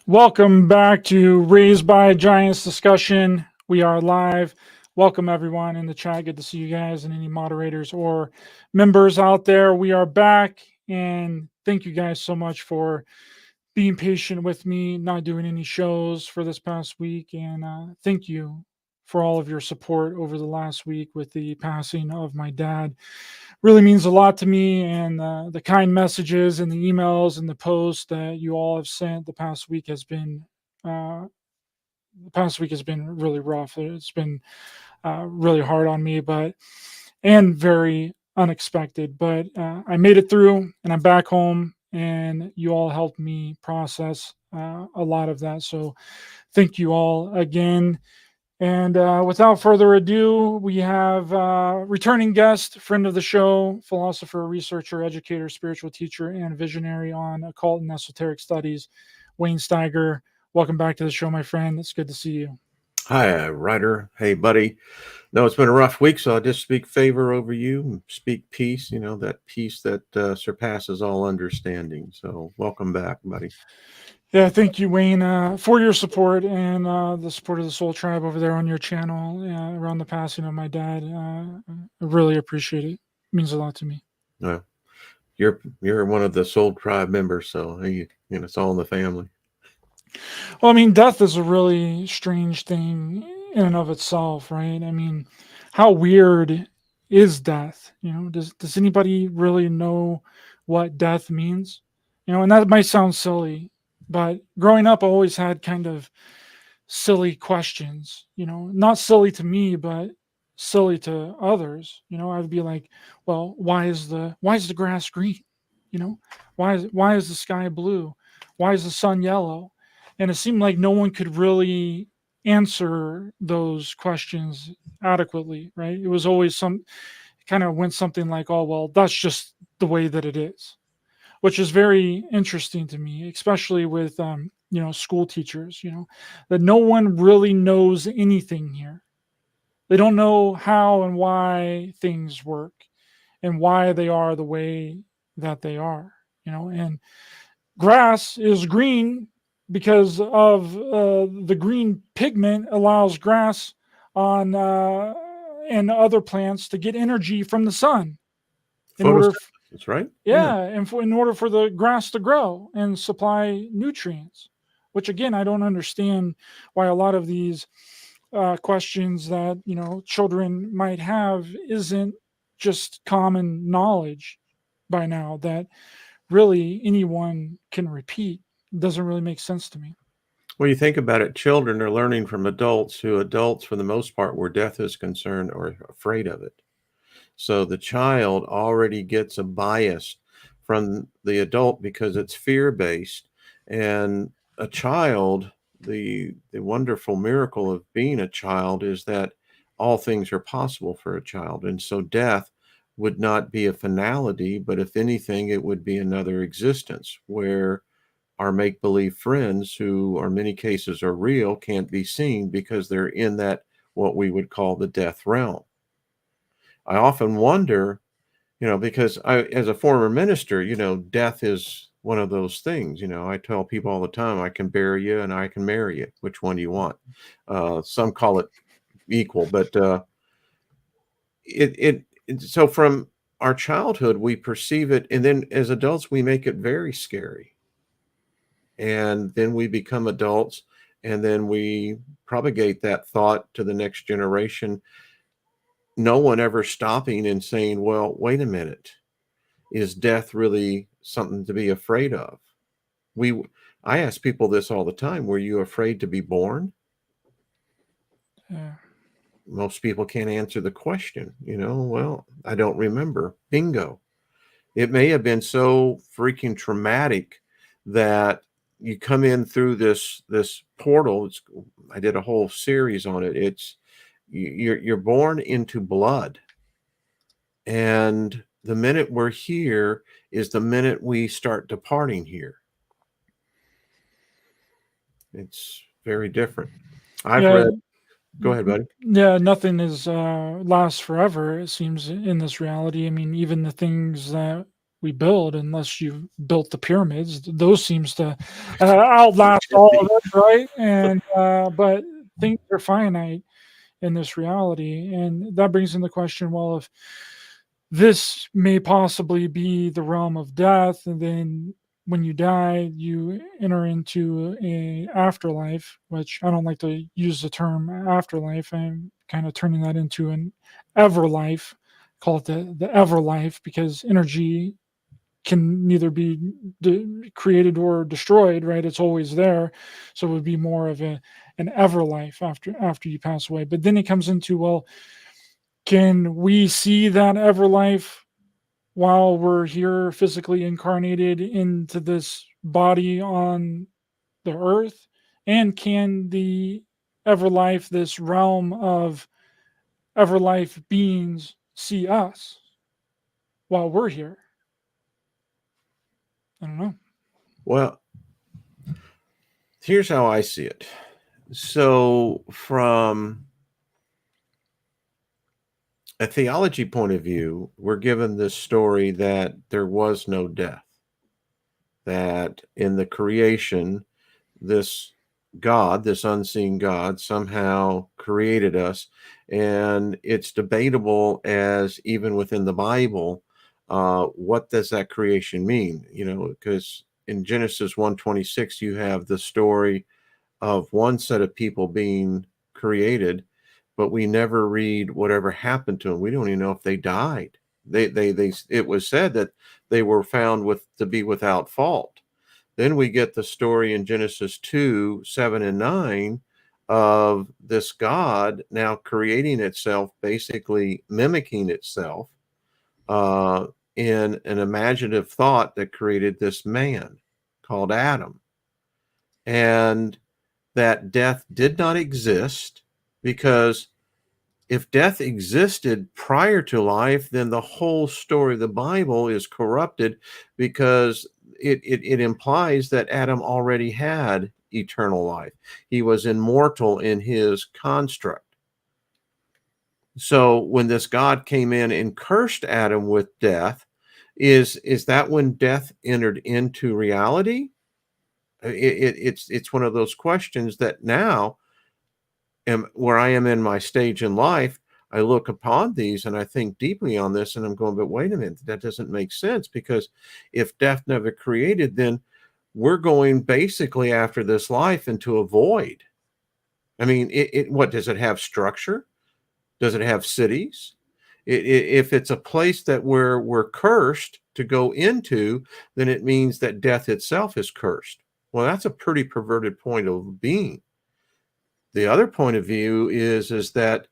Welcome back to Raised by Giants discussion. We are live. Welcome everyone in the chat. Good to see you guys and any moderators or members out there. We are back and thank you guys so much for being patient with me, not doing any shows for this past week. And thank you for all of your support over the last week with the passing of my dad. Really means a lot to me, and the kind messages and the emails and the posts that you all have sent uh, the past week has been really rough. It's been really hard on me, and very unexpected. But I made it through, and I'm back home, and you all helped me process a lot of that. So thank you all again. And without further ado, we have returning guest, friend of the show, philosopher, researcher, educator, spiritual teacher, and visionary on occult and esoteric studies, Wayne Steiger. Welcome back to the show, my friend. It's good to see you. Hi, Ryder. Hey, buddy. No, it's been a rough week, so I'll just speak favor over you and speak peace, that peace that surpasses all understanding. So welcome back, buddy. Yeah, thank you, Wayne, for your support and the support of the Soul Tribe over there on your channel around the passing of my dad. I really appreciate it. It means a lot to me. You're one of the Soul Tribe members, so it's all in the family. Well, I mean, death is a really strange thing in and of itself, right? I mean, how weird is death? Does anybody really know what death means? And that might sound silly, but growing up, I always had kind of silly questions. Not silly to me, but silly to others. I'd be like, well, why is the grass green? Why is the sky blue? Why is the sun yellow? And it seemed like no one could really answer those questions adequately, right? It was always kind of went something like, oh, well, that's just the way that it is, which is very interesting to me, especially with, school teachers, that no one really knows anything here. They don't know how and why things work and why they are the way that they are, and grass is green because of the green pigment allows grass on and other plants to get energy from the sun in order Photosynthesis, right? and in order for the grass to grow and supply nutrients, which again I don't understand why a lot of these questions that children might have isn't just common knowledge by now that really anyone can repeat. It doesn't really make sense to me. Well, you think about it, children are learning from adults who adults, for the most part, where death is concerned, are afraid of it. So the child already gets a bias from the adult because it's fear-based. And a child, the wonderful miracle of being a child is that all things are possible for a child. And so death would not be a finality, but if anything, it would be another existence where our make-believe friends, who in many cases are real, can't be seen because they're in that what we would call the death realm. I often wonder, because as a former minister, death is one of those things. I tell people all the time, I can bury you and I can marry you. Which one do you want? Some call it equal, but so from our childhood, we perceive it, and then as adults, we make it very scary. And then we become adults, and then we propagate that thought to the next generation. No one ever stopping and saying, well, wait a minute, is death really something to be afraid of? I ask people this all the time. Were you afraid to be born? Yeah. Most people can't answer the question. Well, I don't remember. Bingo. It may have been so freaking traumatic that you come in through this portal. I did a whole series on it. You're born into blood, and the minute we're here is the minute we start departing here. It's very different. I've read. Go ahead, buddy. Yeah, nothing is lasts forever. It seems in this reality. I mean, even the things that we build, unless you built the pyramids. Those seems to outlast all of it, right? And but things are finite in this reality, and that brings in the question: well, if this may possibly be the realm of death, and then when you die, you enter into a afterlife, which I don't like to use the term afterlife. I'm kind of turning that into an everlife. Call it the everlife, because energy can neither be created or destroyed, right? It's always there. So it would be more of an everlife after you pass away. But then it comes into, well, can we see that everlife while we're here physically incarnated into this body on the earth? And can the everlife, this realm of everlife beings, see us while we're here? I don't know. Well, here's how I see it. So, from a theology point of view, we're given this story that there was no death, that in the creation, this God, this unseen God, somehow created us. And it's debatable, as even within the Bible, what does that creation mean? Because in Genesis 1:26, you have the story of one set of people being created, but we never read whatever happened to them. We don't even know if they died. It was said that they were found to be without fault. Then we get the story in Genesis 2:7 and 9 of this God now creating itself, basically mimicking itself, uh, in an imaginative thought that created this man called Adam. And that death did not exist, because if death existed prior to life, then the whole story of the Bible is corrupted, because it implies that Adam already had eternal life. He was immortal in his construct. So when this God came in and cursed Adam with death, is that when death entered into reality? It's one of those questions that now, where I am in my stage in life, I look upon these and I think deeply on this, and I'm going, but wait a minute, that doesn't make sense, because if death never created, then we're going basically after this life into a void. I mean, what does it have? Structure? Does it have cities? If it's a place that we're cursed to go into, then it means that death itself is cursed. Well, that's a pretty perverted point of being. The other point of view is that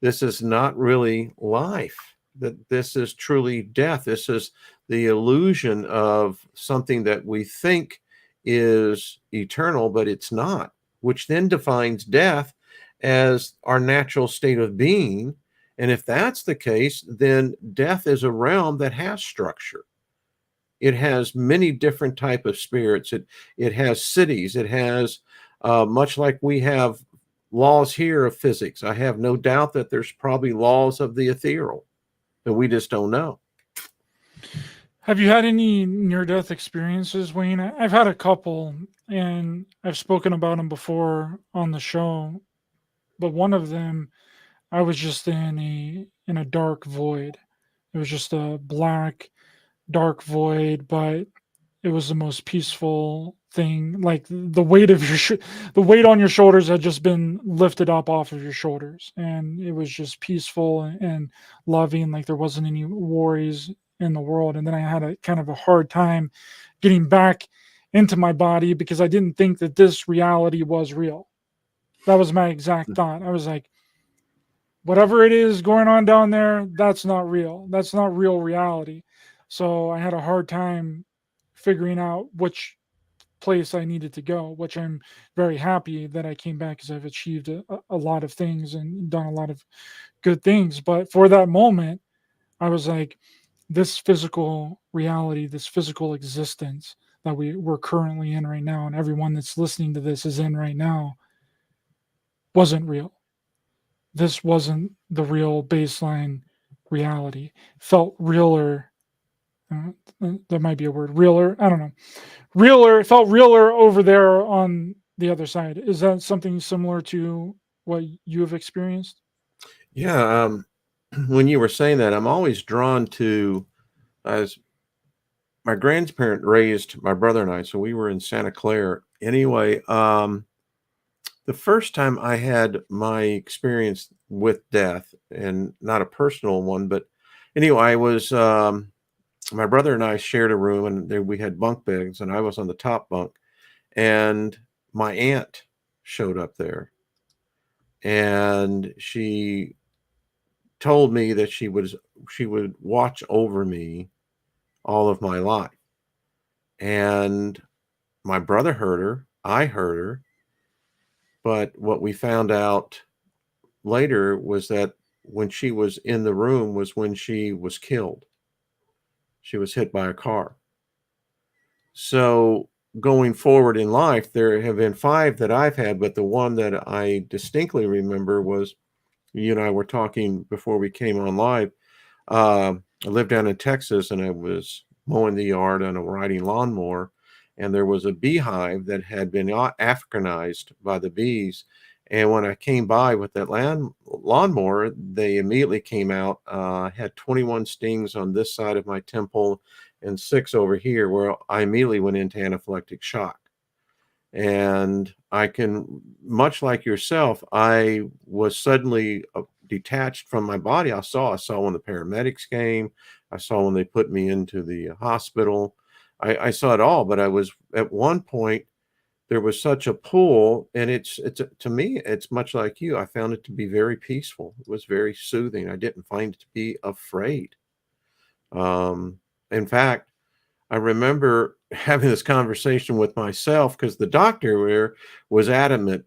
this is not really life, that this is truly death. This is the illusion of something that we think is eternal, but it's not, which then defines death as our natural state of being. And if that's the case, then death is a realm that has structure. It has many different type of spirits. It has cities. It has, much like we have laws here of physics, I have no doubt that there's probably laws of the ethereal that we just don't know. Have you had any near-death experiences, Wayne? I've had a couple, and I've spoken about them before on the show. But one of them, I was just in a dark void. It was just a black, dark void, but it was the most peaceful thing. Like the weight of the weight on your shoulders had just been lifted up off of your shoulders, and it was just peaceful and loving. Like there wasn't any worries in the world. And then I had a kind of a hard time getting back into my body, because I didn't think that this reality was real. That was my exact thought. I was like, whatever it is going on down there, that's not real. That's not real reality. So I had a hard time figuring out which place I needed to go, which I'm very happy that I came back, because I've achieved a lot of things and done a lot of good things. But for that moment, I was like, this physical reality, this physical existence that we're currently in right now, and everyone that's listening to this is in right now, wasn't real. This wasn't the real baseline reality. Felt realer There might be a word, realer. I don't know. Realer, it felt realer over there on the other side. Is that something similar to what you have experienced? Yeah. When you were saying that, I'm always drawn to, as my grandparent raised my brother and I, so we were in Santa Clara. Anyway, the first time I had my experience with death, and not a personal one, but anyway, I was my brother and I shared a room, and there we had bunk beds, and I was on the top bunk, and my aunt showed up there, and she told me that she would watch over me all of my life. And my brother heard her, I heard her, but what we found out later was that when she was in the room was when she was killed. She was hit by a car. So going forward in life, there have been 5 that I've had, but the one that I distinctly remember was, you and I were talking before we came on live. I lived down in Texas, and I was mowing the yard and riding lawnmower, and there was a beehive that had been Africanized by the bees. And when I came by with that lawnmower, they immediately came out. Had 21 stings on this side of my temple and 6 over here, where I immediately went into anaphylactic shock. And I can, much like yourself, I was suddenly detached from my body. I saw when the paramedics came. I saw when they put me into the hospital. I saw it all, but I was, at one point, there was such a pull, and it's to me, it's much like you. I found it to be very peaceful. It was very soothing. I didn't find it to be afraid. In fact, I remember having this conversation with myself, because the doctor there was adamant.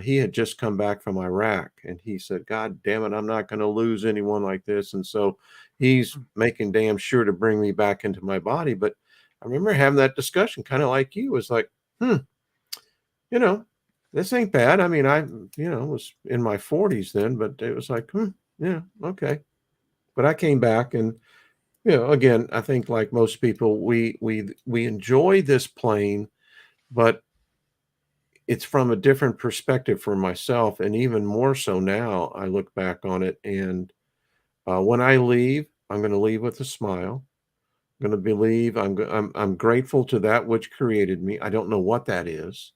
He had just come back from Iraq, and he said, "God damn it, I'm not going to lose anyone like this." And so he's making damn sure to bring me back into my body. But I remember having that discussion, kind of like you. It was like, you know, this ain't bad. I mean, I, was in my 40s then, but it was like, yeah, okay. But I came back, and again, I think like most people, we enjoy this plane, but it's from a different perspective for myself, and even more so now. I look back on it, and when I leave, I'm going to leave with a smile. I'm going to believe I'm grateful to that which created me. I don't know what that is.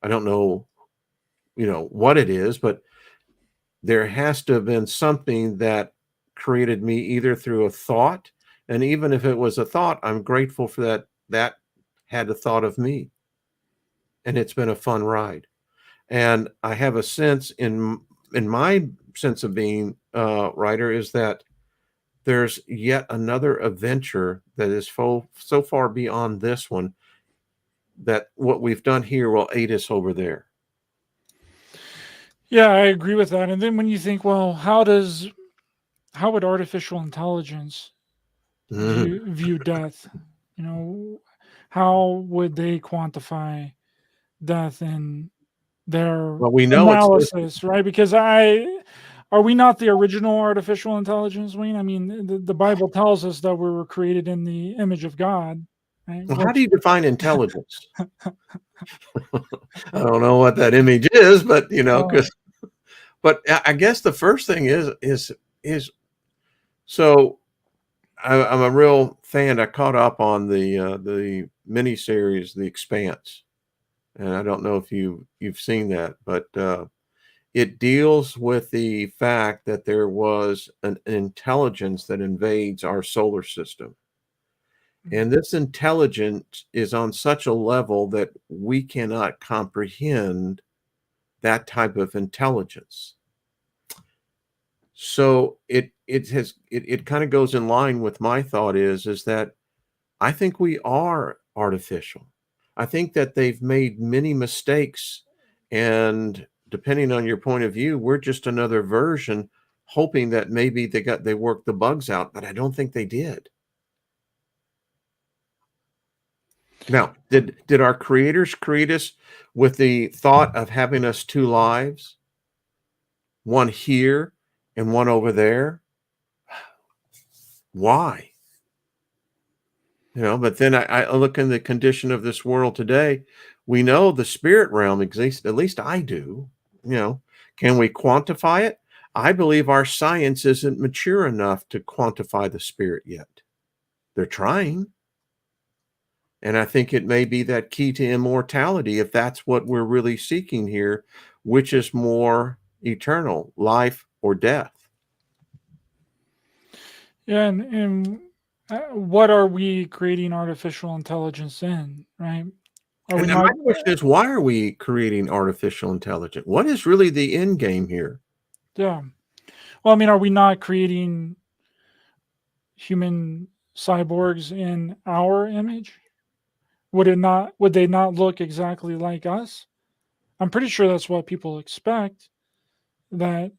I don't know, what it is, but there has to have been something that created me, either through a thought, and even if it was a thought, I'm grateful for that had a thought of me, and it's been a fun ride. And I have a sense in my sense of being, Ryder, is that there's yet another adventure that is so far beyond this one, that what we've done here will aid us over there. Yeah, I agree with that. And then when you think, well, how would artificial intelligence Mhm. view death? You know, how would they quantify death in their Well, we know it's listed. analysis, right? Because are we not the original artificial intelligence, Wayne? I mean, the Bible tells us that we were created in the image of God, right? Well, how do Which you define intelligence? I don't know what that image is, but uh, 'cause but I guess the first thing is so I'm a real fan. I caught up on the miniseries The Expanse, and I don't know if you've seen that, but it deals with the fact that there was an intelligence that invades our solar system. And this intelligence is on such a level that we cannot comprehend that type of intelligence. So it kind of goes in line with my thought is that I think we are artificial. I think that they've made many mistakes, and depending on your point of view, we're just another version, hoping that maybe they worked the bugs out, but I don't think they did. Now, did our creators create us with the thought of having us 2 lives, one here and one over there? Why? But then I look in the condition of this world today. We know the spirit realm exists, at least I do. You know, can we quantify it? I believe our science isn't mature enough to quantify the spirit yet. They're trying. And I think it may be that key to immortality, if that's what we're really seeking here, which is more eternal, life or death. Yeah, and what are we creating artificial intelligence in, right? Are we And then my not? question is, why are we creating artificial intelligence? What is really the end game here? Yeah. Well, I mean, are we not creating human cyborgs in our image? Would it not? Would they not look exactly like us? I'm pretty sure that's what people expect. That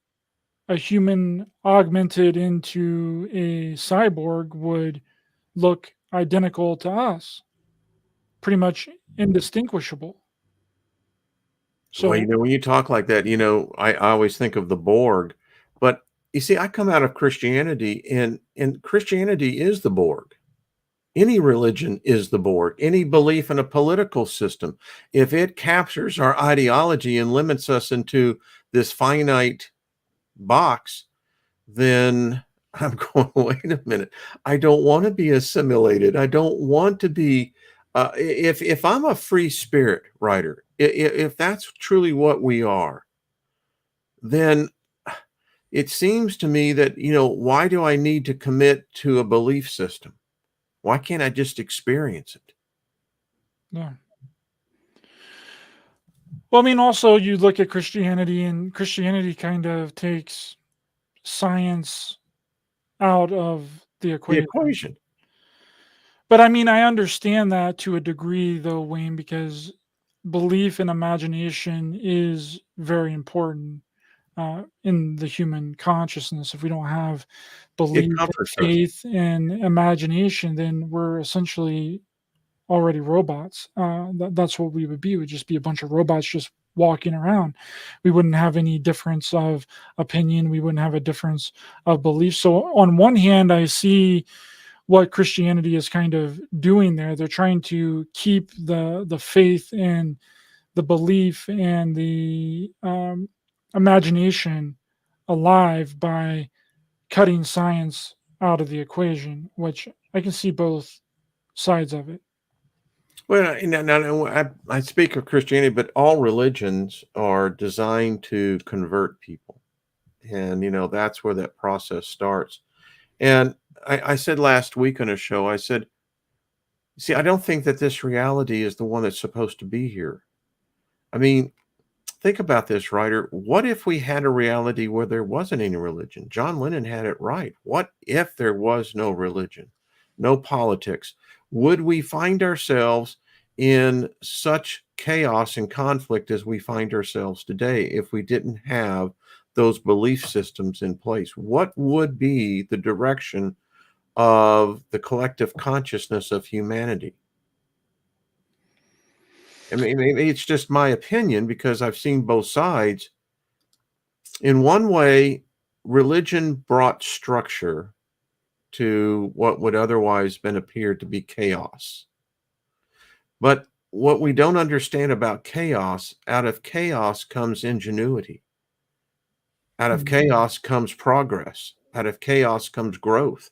a human augmented into a cyborg would look identical to us, pretty much indistinguishable. Well, So, when you talk like that, I always think of the Borg. But you see, I come out of Christianity, and Christianity is the Borg. Any religion is the Borg. Any belief in a political system, if it captures our ideology and limits us into this finite box, then I'm going, wait a minute. I don't want to be assimilated. I don't want to be, if I'm a free spirit writer, if that's truly what we are, then it seems to me that, why do I need to commit to a belief system? Why can't I just experience it? yeah. Well, I mean, also you look at Christianity, and Christianity kind of takes science out of the The equation. equation. But I mean, I understand that to a degree, though, Wayne, because belief and imagination is very important in the human consciousness. If we don't have It belief, comforts us. faith, and imagination, then we're essentially already robots. That's what we would be. We'd just be a bunch of robots just walking around. We wouldn't have any difference of opinion. We wouldn't have a difference of belief. So on one hand, I see what Christianity is kind of doing there. They're trying to keep the faith and the belief and the imagination alive by cutting science out of the equation, which I can see both sides of it. Well, no, I speak of Christianity, but all religions are designed to convert people. And, that's where that process starts. And I said last week on a show, I said, see, I don't think that this reality is the one that's supposed to be here. I mean, think about this, Ryder. What if we had a reality where there wasn't any religion? John Lennon had it right. What if there was no religion, no politics? Would we find ourselves in such chaos and conflict as we find ourselves today if we didn't have those belief systems in place? What would be the direction of the collective consciousness of humanity? I mean, maybe it's just my opinion because I've seen both sides. In one way, religion brought structure to what would otherwise been appeared to be chaos. But what we don't understand about chaos, out of chaos comes ingenuity. Out of Mhm. chaos comes progress. Out of chaos comes growth.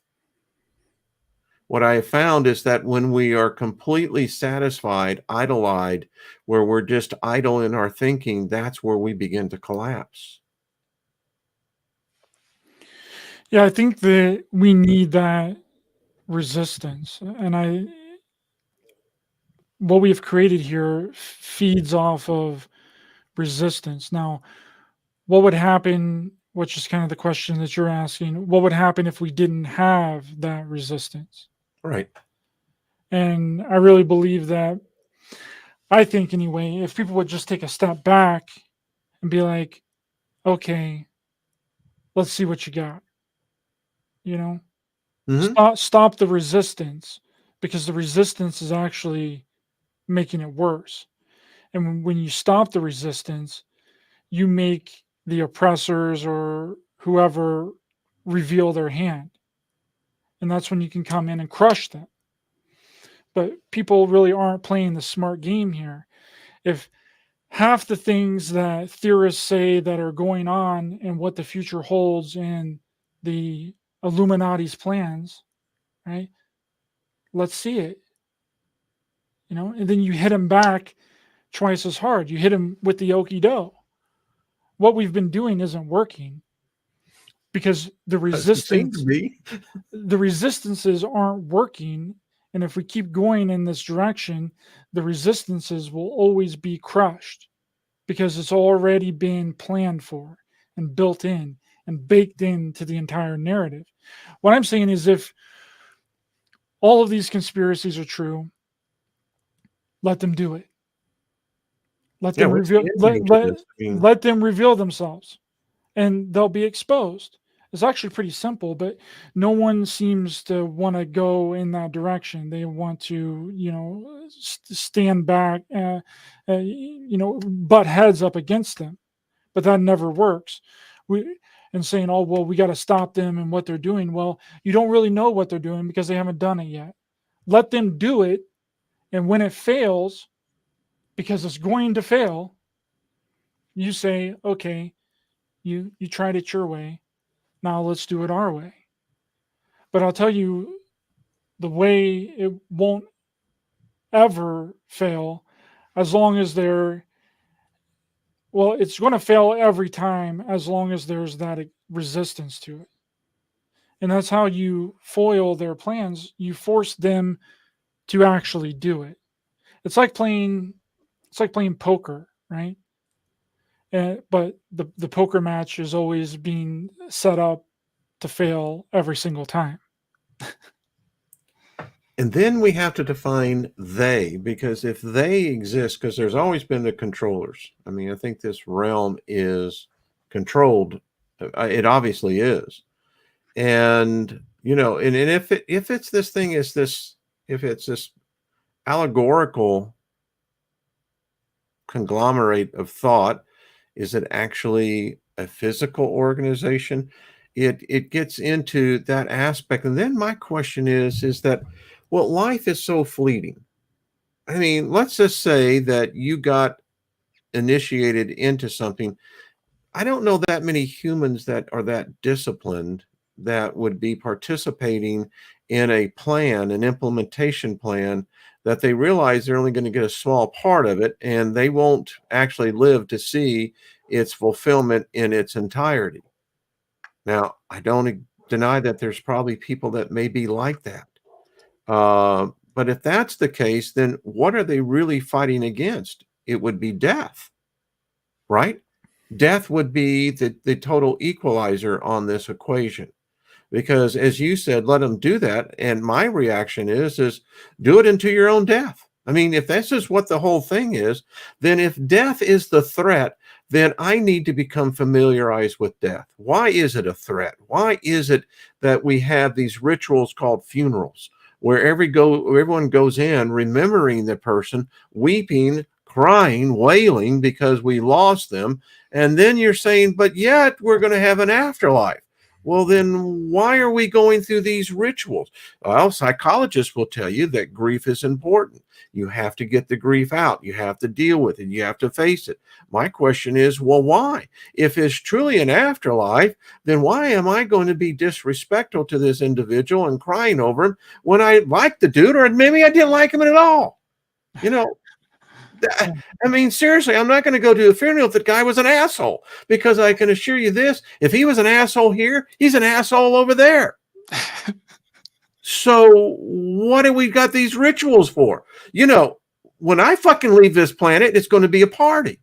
What I have found is that when we are completely satisfied, idle-eyed, where we're just idle in our thinking, that's where we begin to collapse. Yeah, I think that we need that resistance, and I what we've created here feeds off of resistance. Now, what would happen? Which is kind of the question that you're asking. What would happen if we didn't have that resistance? Right. And I really believe that. I think anyway, if people would just take a step back and be like, "Okay, let's see what you got," you know, Mhm. stop the resistance because the resistance is actually making it worse. And when you stop the resistance, you make the oppressors or whoever reveal their hand. And that's when you can come in and crush them. But people really aren't playing the smart game here. If half the things that theorists say that are going on and what the future holds in the Illuminati's plans, right? Let's see it, and then you hit them back twice as hard. You hit them with the okie dough. What we've been doing isn't working because Doesn't seem to be. the resistances aren't working. And if we keep going in this direction, the resistances will always be crushed because it's already been planned for and built in and baked into the entire narrative. What I'm saying is, if all of these conspiracies are true, let them do it. Let Yeah, them what's the reveal end let, game to let, this? I mean, let them reveal themselves, and they'll be exposed. It's actually pretty simple, but no one seems to want to go in that direction. They want to, stand back, butt heads up against them, but that never works. We and saying, "Oh, well, we got to stop them and what they're doing." Well, you don't really know what they're doing because they haven't done it yet. Let them do it, and when it fails, because it's going to fail, you say, "Okay, you tried it your way. Now let's do it our way." But I'll tell you, the way it won't ever fail, as long as it's going to fail every time as long as there's that resistance to it. And that's how you foil their plans. You force them to actually do it. It's like playing poker, right? But the poker match is always being set up to fail every single time. and then we have to define they, because if they exist, because there's always been the controllers. I mean, I think this realm is controlled. It obviously is. And, and if it's this thing is this, if it's this allegorical conglomerate of thought, is it actually a physical organization? It gets into that aspect. And then my question is that, well, life is so fleeting. I mean, let's just say that you got initiated into something. I don't know that many humans that are that disciplined that would be participating in a plan, an implementation plan, that they realize they're only going to get a small part of it and they won't actually live to see its fulfillment in its entirety. Now, I don't deny that there's probably people that may be like that. But if that's the case, then what are they really fighting against? It would be death, right? Death would be the total equalizer on this equation. Because as you said, let them do that. And my reaction is do it into your own death. I mean, if this is what the whole thing is, then if death is the threat, then I need to become familiarized with death. Why is it a threat? Why is it that we have these rituals called funerals, where everyone goes in remembering the person, weeping, crying, wailing because we lost them. And then you're saying, but yet we're going to have an afterlife. Well, then why are we going through these rituals? Well, psychologists will tell you that grief is important. You have to get the grief out. You have to deal with it. You have to face it. My question is, well, why? If it's truly an afterlife, then why am I going to be disrespectful to this individual and crying over him when I like the dude, or maybe I didn't like him at all? I mean, seriously, I'm not going to go to a funeral if the guy was an asshole, because I can assure you this, if he was an asshole here, he's an asshole over there. So what do we got these rituals for? When I fucking leave this planet, it's going to be a party,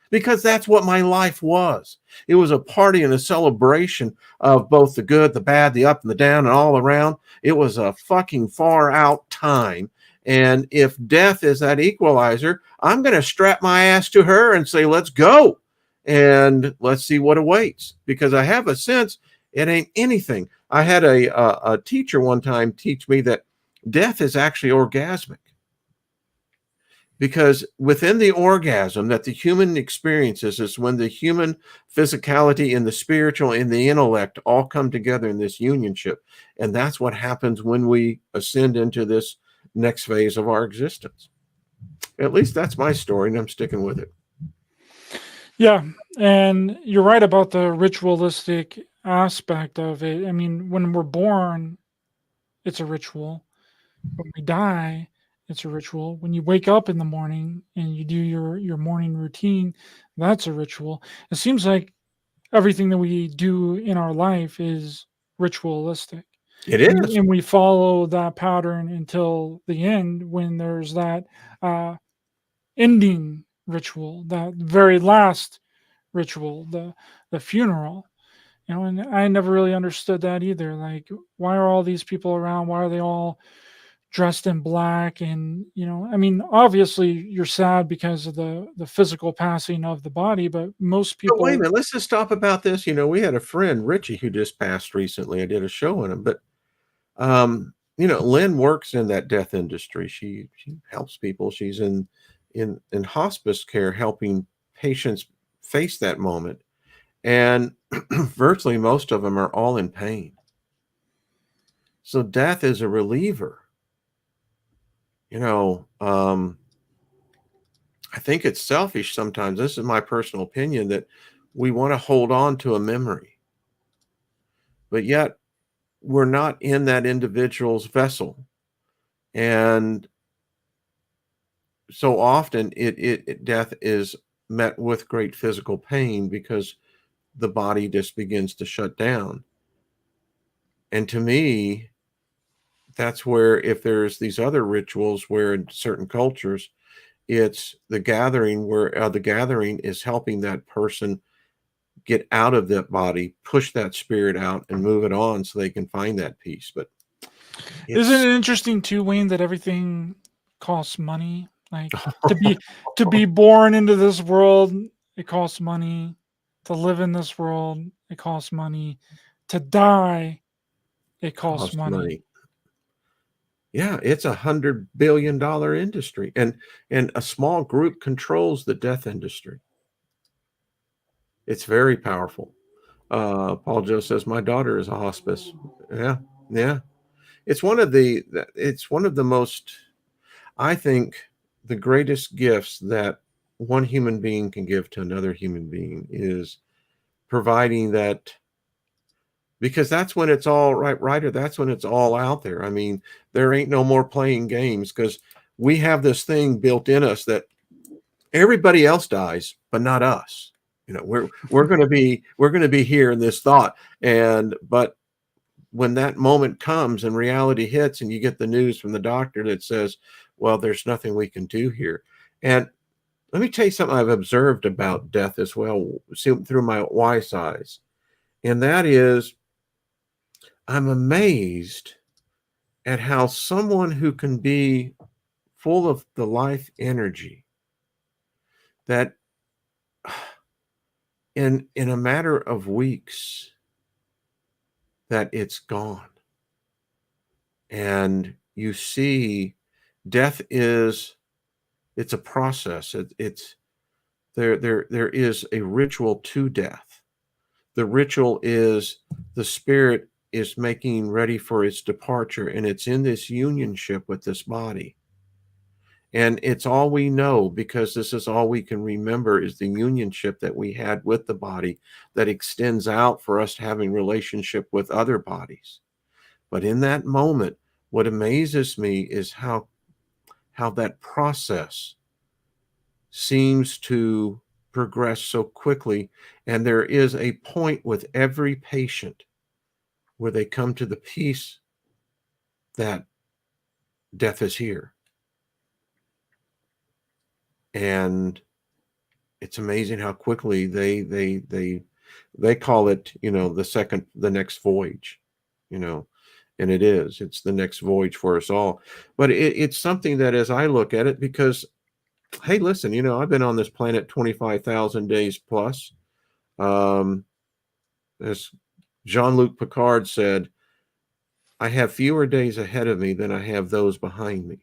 because that's what my life was. It was a party and a celebration of both the good, the bad, the up and the down and all around. It was a fucking far out time. And if death is that equalizer, I'm going to strap my ass to her and say, let's go. And let's see what awaits. Because I have a sense it ain't anything. I had a teacher one time teach me that death is actually orgasmic. Because within the orgasm that the human experiences is when the human physicality and the spiritual and the intellect all come together in this unionship. And that's what happens when we ascend into this next phase of our existence. At least that's my story, and I'm sticking with it. Yeah, and you're right about the ritualistic aspect of it. I mean, when we're born, it's a ritual. When we die, it's a ritual. When you wake up in the morning and you do your morning routine, that's a ritual. It seems like everything that we do in our life is ritualistic. It And, is. and we follow that pattern until the end when there's that uh, ending ritual, that very last ritual, the funeral. And I never really understood that either. Like, why are all these people around? Why are they all dressed in black? And I mean, obviously you're sad because of the physical passing of the body, but most But wait a people. minute, let's just stop about this. We had a friend, Richie, who just passed recently. I did a show on him, but Lynn works in that death industry. She helps people. She's in hospice care, helping patients face that moment. And virtually most of them are all in pain. So death is a reliever. I think it's selfish sometimes. This is my personal opinion, that we want to hold on to a memory, but yet we're not in that individual's vessel. And so often death is met with great physical pain because the body just begins to shut down. And to me, that's where, if there's these other rituals where in certain cultures, it's the gathering, where the gathering is helping that person get out of that body, push that spirit out, and move it on so they can find that peace. But Isn't it's it interesting too, Wayne, that everything costs money? Like to be born into this world, it costs money. To live in this world, it costs money. To die, it costs cost money. money. Yeah, it's $100 billion industry, and a small group controls the death industry. It's very powerful. Paul Joe says my daughter is a hospice. Yeah, yeah. It's one of the most, I think, the greatest gifts that one human being can give to another human being is providing that, because that's when it's all right, Ryder. That's when it's all out there. I mean, there ain't no more playing games, because we have this thing built in us that everybody else dies, but not us. We're going to be here in this thought, but when that moment comes and reality hits, and you get the news from the doctor that says, well, there's nothing we can do here. And let me tell you something I've observed about death as well, through my wise eyes, and that is, I'm amazed at how someone who can be full of the life energy, that in a matter of weeks, that it's gone. And you see, death it's a process. It's there is a ritual to death. The ritual is the spirit is making ready for its departure, and it's in this unionship with this body. And it's all we know, because this is all we can remember, is the unionship that we had with the body, that extends out for us having relationship with other bodies. But in that moment, what amazes me is how that process seems to progress so quickly. And there is a point with every patient where they come to the peace that death is here. And it's amazing how quickly they call it, the next voyage, and it's the next voyage for us all. But it's something that, as I look at it, because, hey, listen, I've been on this planet 25,000 days plus. As Jean-Luc Picard said, I have fewer days ahead of me than I have those behind me.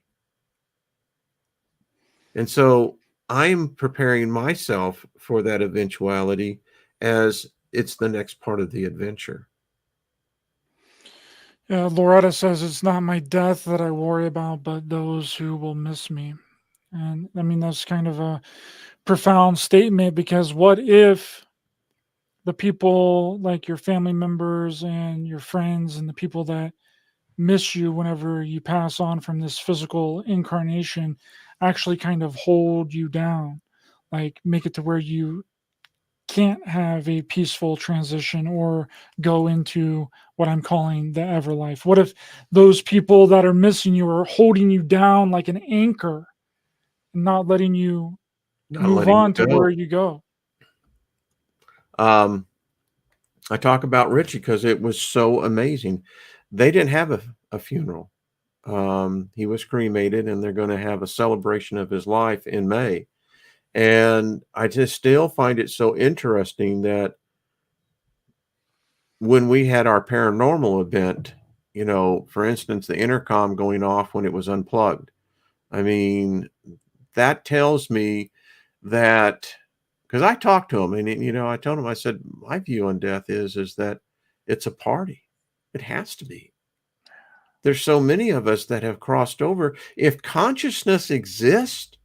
And so I'm preparing myself for that eventuality, as it's the next part of the adventure. Loretta says it's not my death that I worry about, but those who will miss me. And I mean, that's kind of a profound statement, because what if the people, like your family members and your friends and the people that miss you whenever you pass on from this physical incarnation, actually kind of hold you down, like make it to where you can't have a peaceful transition or go into what I'm calling the everlife? What if those people that are missing you are holding you down like an anchor and not letting you Not move letting you on to go. where you go? Um, I talk about Richie because it was so amazing. They didn't have a funeral. He was cremated, and they're going to have a celebration of his life in May. And I just still find it so interesting that when we had our paranormal event, for instance, the intercom going off when it was unplugged. I mean, that tells me that, because I talked to him, and I told him, I said, my view on death is that it's a party. It has to be. There's so many of us that have crossed over. If consciousness exists,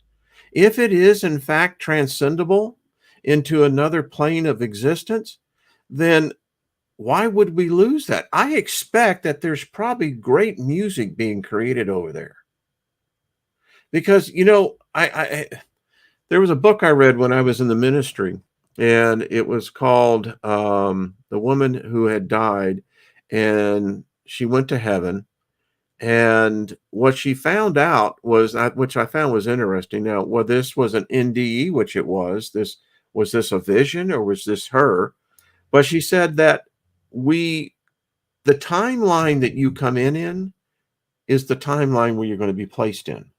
if it is in fact transcendable into another plane of existence, then why would we lose that? I expect that there's probably great music being created over there, because I there was a book I read when I was in the ministry, and it was called The Woman Who Had Died, and she went to heaven. And what she found out was that, which I found was interesting. Now, well, this was an NDE, which it was. Was this a vision, or was this her? But she said that the timeline that you come in is the timeline where you're going to be placed in.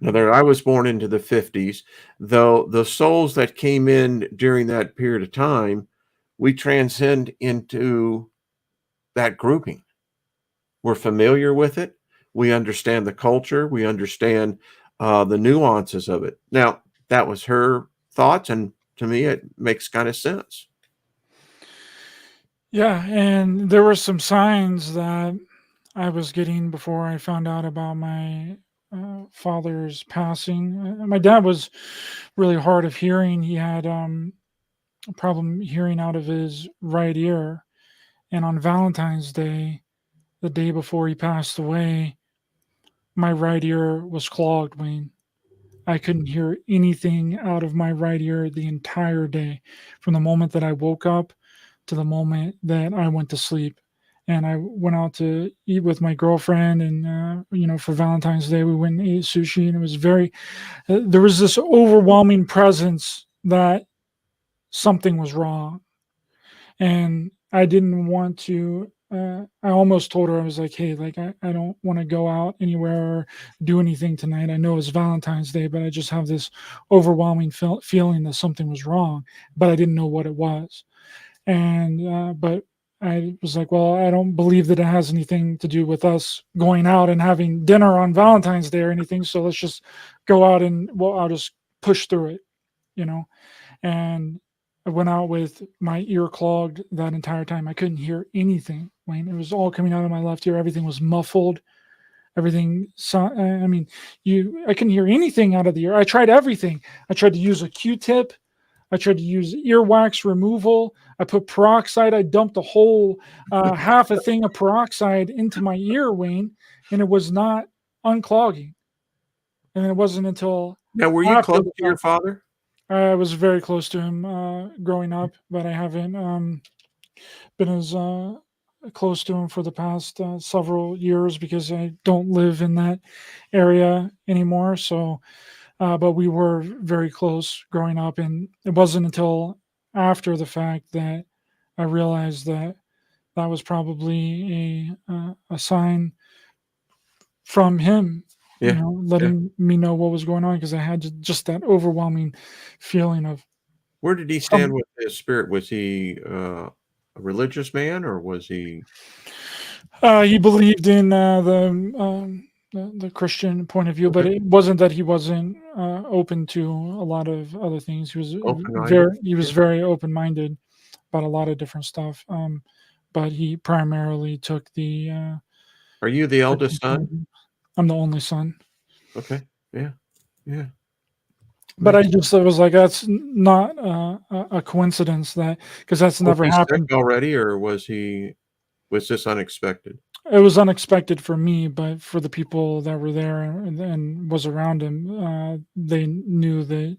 Now, there, I was born into the 50s, though the souls that came in during that period of time, we transcend into that grouping. We're familiar with it. We understand the culture. We understand the nuances of it. Now, that was her thoughts, and to me, it makes kind of sense. Yeah, and there were some signs that I was getting before I found out about my father's passing. My dad was really hard of hearing. He had a problem hearing out of his right ear. And on Valentine's Day, the day before he passed away, my right ear was clogged, Wayne. I couldn't hear anything out of my right ear the entire day, from the moment that I woke up to the moment that I went to sleep. And I went out to eat with my girlfriend, and for Valentine's Day, we went and ate sushi, and it was there was this overwhelming presence that something was wrong, and I didn't want to. I almost told her, I was like, "Hey, like I don't want to go out anywhere or do anything tonight. I know it's Valentine's Day, but I just have this overwhelming feeling that something was wrong, but I didn't know what it was." And but I was like, "Well, I don't believe that it has anything to do with us going out and having dinner on Valentine's Day or anything. So let's just go out and I'll just push through it, you know." And I went out with my ear clogged that entire time. I couldn't hear anything, Wayne. It was all coming out of my left ear. Everything was muffled. Everything. I mean, I couldn't hear anything out of the ear. I tried everything. I tried to use a Q-tip. I tried to use earwax removal. I put peroxide. I dumped a whole half a thing of peroxide into my ear, Wayne, and it was not unclogging. And it wasn't until Now, were you after close the to your fact. father? I was very close to him growing up, but I haven't been as close to him for the past several years because I don't live in that area anymore. So, but we were very close growing up, and it wasn't until after the fact that I realized that that was probably a sign from him, Yeah, yeah. letting me know what was going on, because I had just that overwhelming feeling of Where did he stand some. with his spirit? Was he a religious man, or was he He believed in the Christian point of view, but okay, it wasn't that he wasn't open to a lot of other things. He was open-minded? very Yeah. very open minded about a lot of different stuff. but he primarily took the Are you the took eldest son? the I'm the only son. Okay. Yeah. Yeah. But I Makes just it was like, that's not a coincidence, that because that's Was never he sick happened. already, or was this unexpected? It was unexpected for me, but for the people that were there and was around him, they knew that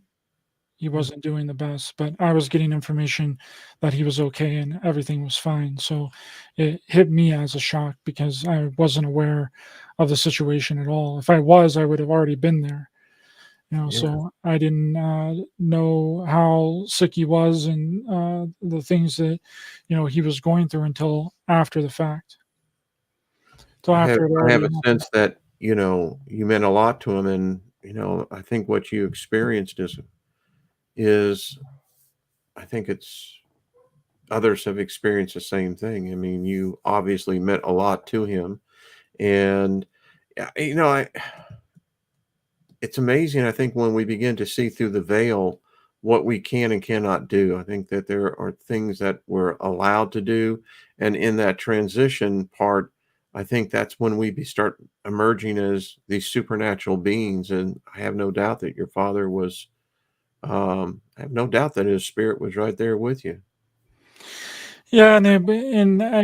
he Yeah. wasn't doing the best. But I was getting information that he was okay and everything was fine. So it hit me as a shock because I wasn't aware of the situation at all. If I was, I would have already been there. Yeah. So I didn't know how sick he was and the things that he was going through until after the fact. So after it I already have a happened. sense that, you meant a lot to him, and, I think what you experienced is I think it's others have experienced the same thing. I mean, you obviously meant a lot to him, and, yeah, it's amazing, I think, when we begin to see through the veil what we can and cannot do. I think that there are things that we're allowed to do, and in that transition part, I think that's when start emerging as these supernatural beings. And I have no doubt that your father was. I have no doubt that his spirit was right there with you. Yeah, and I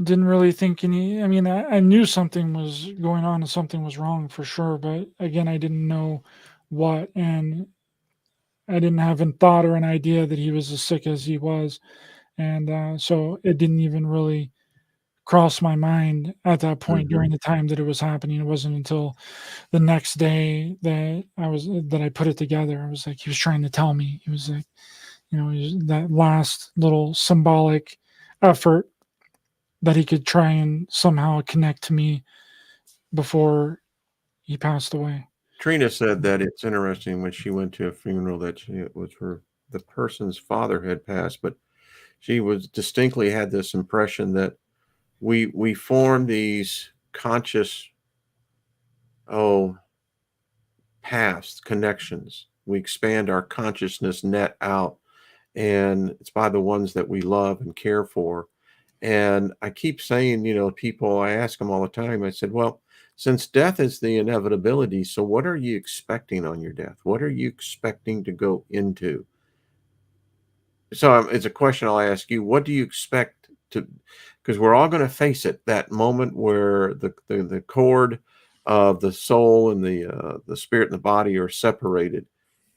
didn't really think any. I mean, I knew something was going on and something was wrong for sure, but again, I didn't know what, and I didn't have a thought or an idea that he was as sick as he was, and so it didn't even really cross my mind at that point Mhm. during the time that it was happening. It wasn't until the next day that I put it together. I was like, he was trying to tell me. He was like, that last little symbolic effort that he could try and somehow connect to me before he passed away. Trina said that it's interesting when she went to a funeral that it was the person's father had passed, but she was distinctly had this impression that we form these conscious, oh, paths, connections. We expand our consciousness net out, and it's by the ones that we love and care for. And I keep saying, people, I ask them all the time, I said, well, since death is the inevitability, so what are you expecting on your death? What are you expecting to go into? So it's a question I'll ask you. What do you expect to? Because we're all going to face it. That moment where the cord of the soul and the spirit and the body are separated,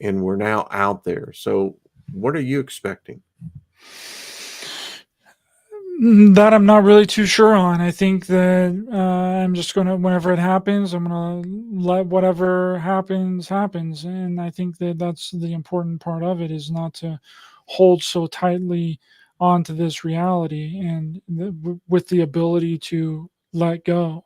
and we're now out there. So, what are you expecting? That I'm not really too sure on. I think that I'm just gonna, whenever it happens, I'm gonna let whatever happens happens, and I think that that's the important part of it, is not to hold so tightly onto this reality, and with the ability to let go.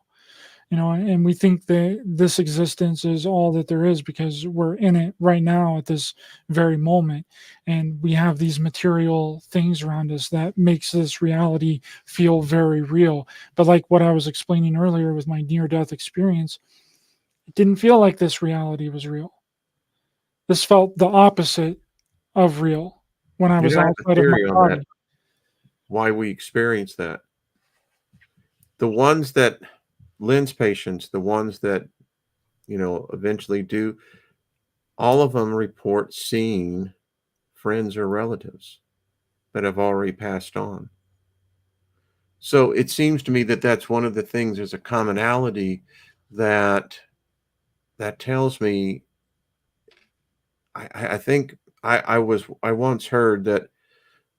And we think that this existence is all that there is because we're in it right now at this very moment, and we have these material things around us that makes this reality feel very real. But like what I was explaining earlier with my near death experience, it didn't feel like this reality was real. This felt the opposite of real when I was I have a outside of my theory on that. body. Why we experience that? The ones that lens patients, the ones that eventually do, all of them report seeing friends or relatives that have already passed on. So it seems to me that that's one of the things. There's a commonality that tells me. I think I once heard that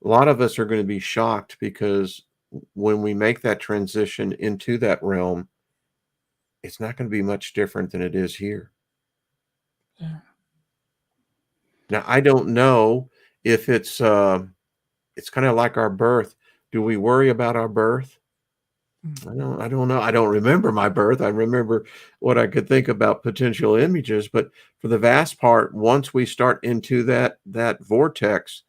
a lot of us are going to be shocked because when we make that transition into that realm, it's not going to be much different than it is here. Yeah. Now I don't know if it's kind of like our birth. Do we worry about our birth? Mm. I don't know. I don't remember my birth. I remember what I could think about potential images, but for the vast part, once we start into that vortex,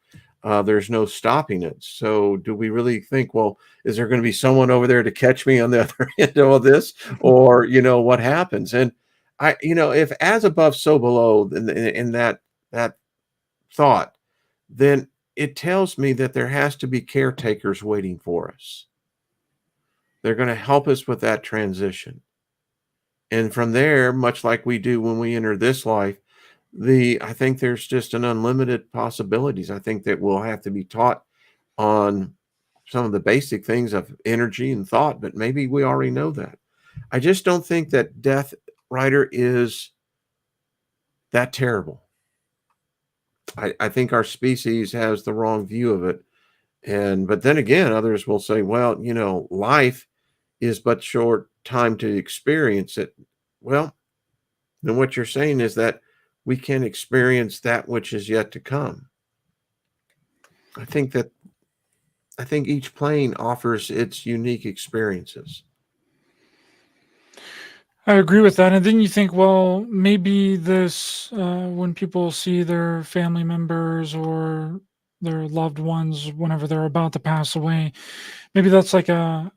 there's no stopping it. So do we really think, well, is there going to be someone over there to catch me on the other end of all this? Or, what happens? And if as above, so below in that thought, then it tells me that there has to be caretakers waiting for us. They're going to help us with that transition. And from there, much like we do when we enter this life, I think there's just an unlimited possibilities. I think that we'll have to be taught on some of the basic things of energy and thought, but maybe we already know that. I just don't think that death, Ryder, is that terrible. I think our species has the wrong view of it. But then again, others will say, well, life is but short time to experience it. Well, then what you're saying is that we can experience that which is yet to come. I think each plane offers its unique experiences. I agree with that. And then you think, well, maybe this, when people see their family members or their loved ones whenever they're about to pass away, maybe that's like a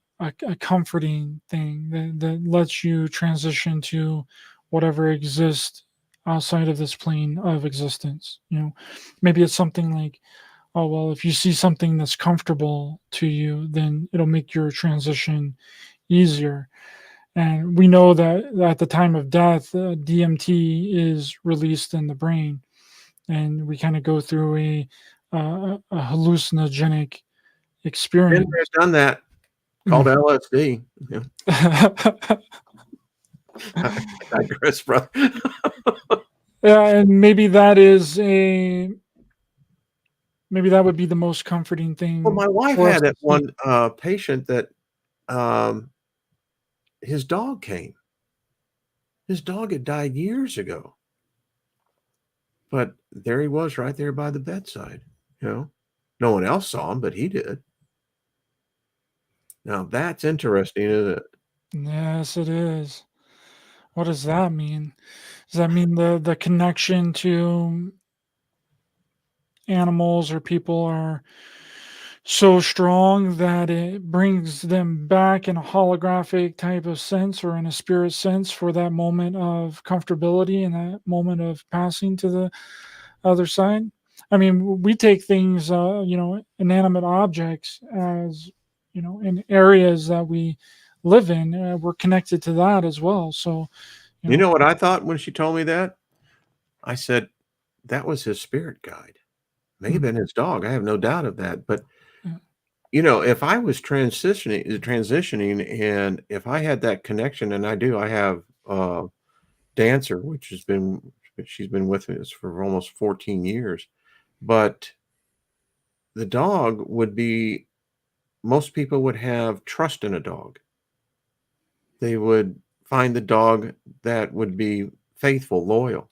comforting thing that lets you transition to whatever exists outside of this plane of existence. Maybe it's something like, oh, well, if you see something that's comfortable to you, then it'll make your transition easier. And we know that at the time of death, DMT is released in the brain, and we kind of go through a hallucinogenic Been experience. there, done that. Called LSD. Yeah, I digress, brother. Yeah, and maybe that would be the most comforting Well, thing my wife for us had to that see. one patient that um, his dog came. His dog had died years ago, but there he was right there by the bedside. No one else saw him, but he did. Now that's interesting, isn't it? Yes, it is. What does that mean? Does that mean the connection to animals or people are so strong that it brings them back in a holographic type of sense or in a spirit sense for that moment of comfortability and that moment of passing to the other side? I mean, we take things, inanimate objects as, in areas that we live in, we're connected to that as well. So, you You know, know what I thought when she told me that? I said, that was his spirit guide. May have mm, been his dog. I have no doubt of that. But yeah, if I was transitioning, and if I had that connection, and I do, I have Dancer, she's been with us for almost 14 years. But the dog would be most people would have trust in a dog. They would find the dog that would be faithful, loyal.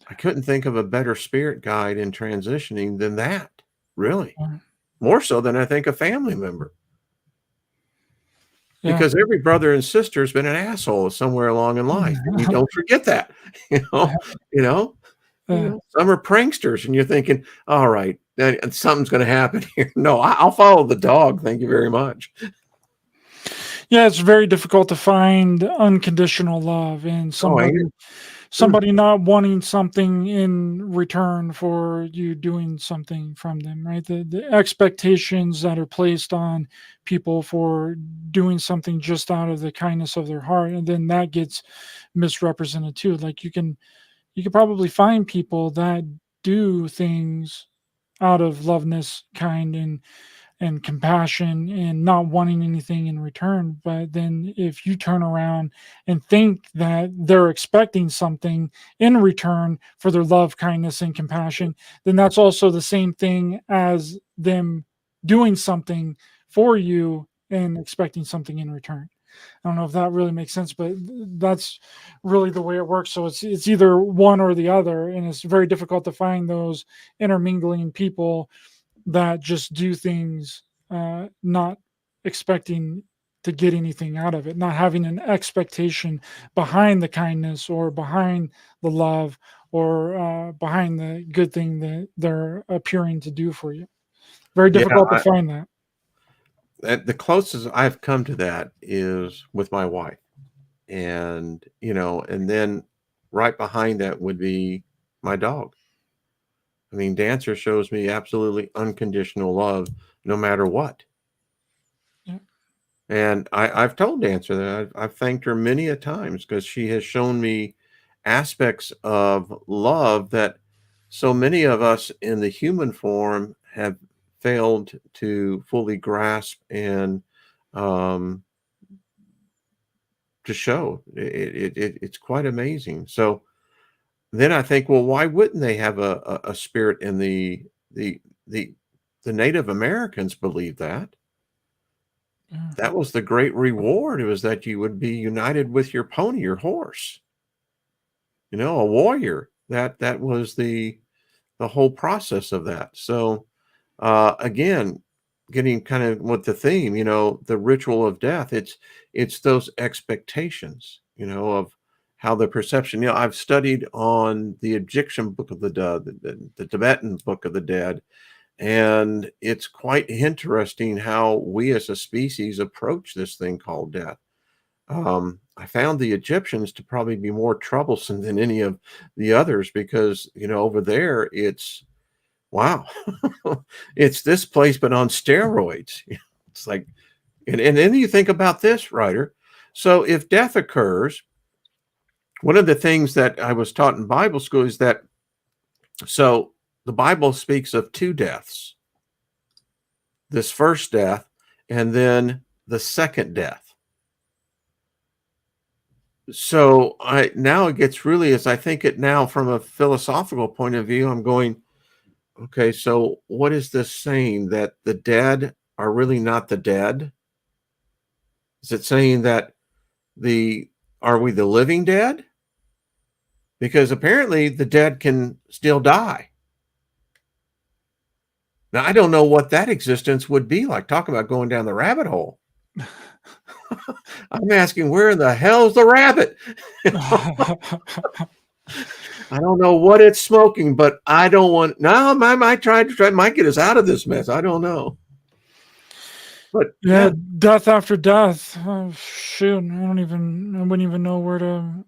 I couldn't think of a better spirit guide in transitioning than that, really. More so than I think a family member. yeah, Because every brother and sister has been an asshole somewhere along in life, and you don't forget that, you know? You know? yeah. Some are pranksters, and you're thinking, "All right, and something's gonna happen here." No, I'll follow the dog, thank you very much. Yeah, it's very difficult to find unconditional love in Oh, ain't it? somebody not wanting something in return for you doing something from them, right? The expectations that are placed on people for doing something just out of the kindness of their heart, and then that gets misrepresented too. Like you could probably find people that do things out of loveness, kind, and compassion and not wanting anything in return. But then if you turn around and think that they're expecting something in return for their love, kindness, and compassion, then that's also the same thing as them doing something for you and expecting something in return. I don't know if that really makes sense, but that's really the way it works. So it's either one or the other, and it's very difficult to find those intermingling people that just do things not expecting to get anything out of it, not having an expectation behind the kindness or behind the love or behind the good thing that they're appearing to do for you. Very Yeah, difficult to find that. the closest I've come to that is with my wife, and then right behind that would be my dog. I mean, Dancer shows me absolutely unconditional love no matter what. Yeah. And I've told Dancer that I've thanked her many a times because she has shown me aspects of love that so many of us in the human form have failed to fully grasp and um, to show. It's quite amazing. So then I think, well, why wouldn't they have a spirit in the the the Native Americans believe that? Yeah. That was the great reward. It was that you would be united with your pony, your horse, a warrior. That was the whole process of that. So again, getting kind of with the theme, the ritual of death, it's those expectations, of how the perception, I've studied on the Egyptian book of the dead, the Tibetan book of the dead, and it's quite interesting how we as a species approach this thing called death. I found the Egyptians to probably be more troublesome than any of the others because, over there it's wow, it's this place, but on steroids. It's like, and then you think about this, Ryder. So if death occurs, one of the things that I was taught in Bible school is that so the Bible speaks of two deaths, this first death and then the second death. So now it gets really, as I think it now from a philosophical point of view, I'm going, okay, so what is this saying, that the dead are really not the dead? Is it saying that are we the living dead? Because apparently the dead can still die. Now, I don't know what that existence would be like. Talk about going down the rabbit hole. I'm asking, where in the hell's the rabbit? I don't know what it's smoking, but I don't want. No, I might might get us out of this mess. I don't know. But Yeah, death after death. Oh, shoot, I wouldn't even know where to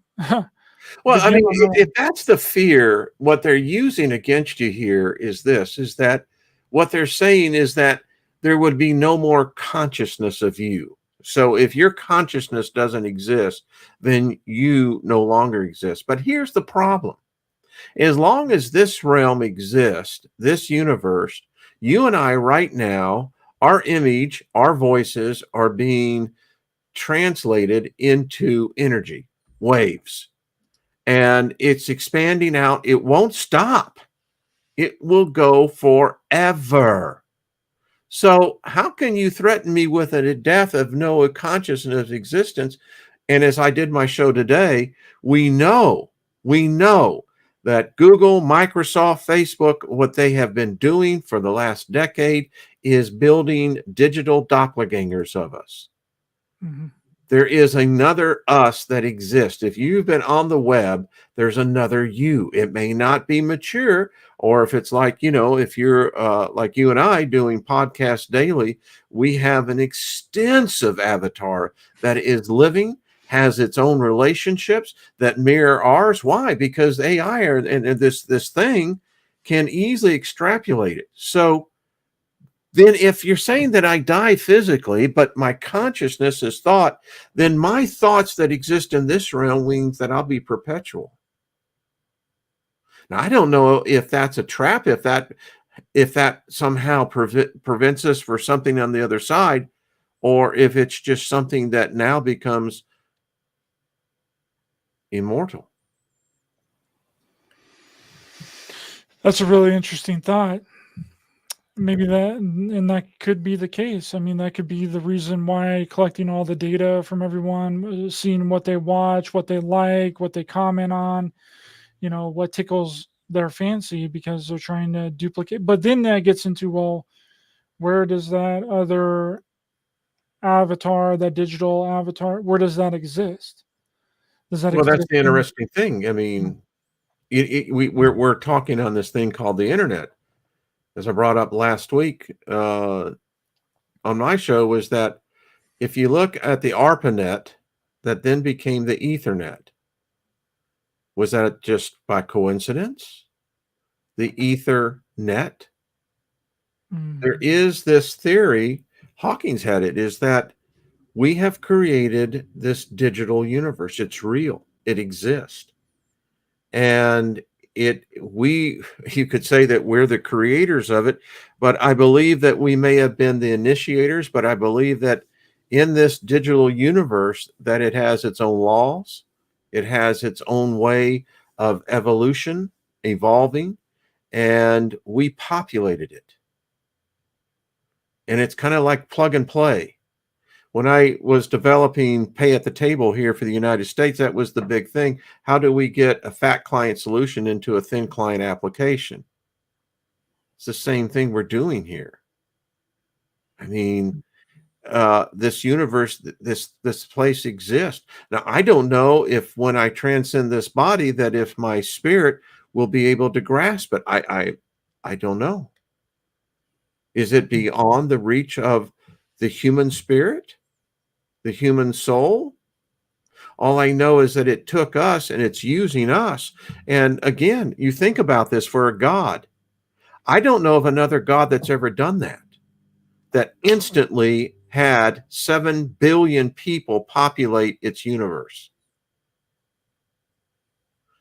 well, I begin mean, on that. if that's the fear, what they're using against you here is this: is that what they're saying is that there would be no more consciousness of you. So if your consciousness doesn't exist, then you no longer exist. But here's the problem. As long as this realm exists, this universe, you and I right now, our image, our voices are being translated into energy waves, and it's expanding out. It won't stop. It will go forever. So how can you threaten me with a death of no consciousness of existence? And as I did my show today, we know that Google, Microsoft, Facebook, what they have been doing for the last decade is building digital doppelgangers of us. Mhm. There is another us that exists. If you've been on the web, there's another you. It may not be mature, or if it's like, if you're like you and I doing podcasts daily, we have an extensive avatar that is living, has its own relationships that mirror ours. Why? Because AI and this thing can easily extrapolate it. So then if you're saying that I die physically, but my consciousness is thought, then my thoughts that exist in this realm means that I'll be perpetual. Now, I don't know if that's a trap, if that somehow prevents us for something on the other side, or if it's just something that now becomes immortal. That's a really interesting thought. Maybe that could be the case. I mean, that could be the reason why collecting all the data from everyone, seeing what they watch, what they like, what they comment on, what tickles their fancy because they're trying to duplicate. But then that gets into, well, where does that other avatar, that digital avatar, where does that exist? Does that Well, that's exist the in? interesting thing. I Mm. mean, we're talking on this thing called the internet. As I brought up last week on my show, was that if you look at the ARPANET that then became the Ethernet, was that just by coincidence? the ether net. There Mm. is this theory, Hawking's had it, is that we have created this digital universe. It's real. It exists. And you could say that we're the creators of it, but I believe that we may have been the initiators, but I believe that in this digital universe that it has its own laws, it has its own way of evolution, evolving, and we populated it. And it's kind of like plug and play. When I was developing pay at the table here for the United States, that was the big thing. How do we get a fat client solution into a thin client application? It's the same thing we're doing here. I mean, this universe, this place exists. Now, I don't know if when I transcend this body, that if my spirit will be able to grasp it. I don't know. Is it beyond the reach of the human spirit, the human soul? All I know is that it took us and it's using us. And again, you think about this for a God. I don't know of another God that's ever done that instantly had 7 billion people populate its universe.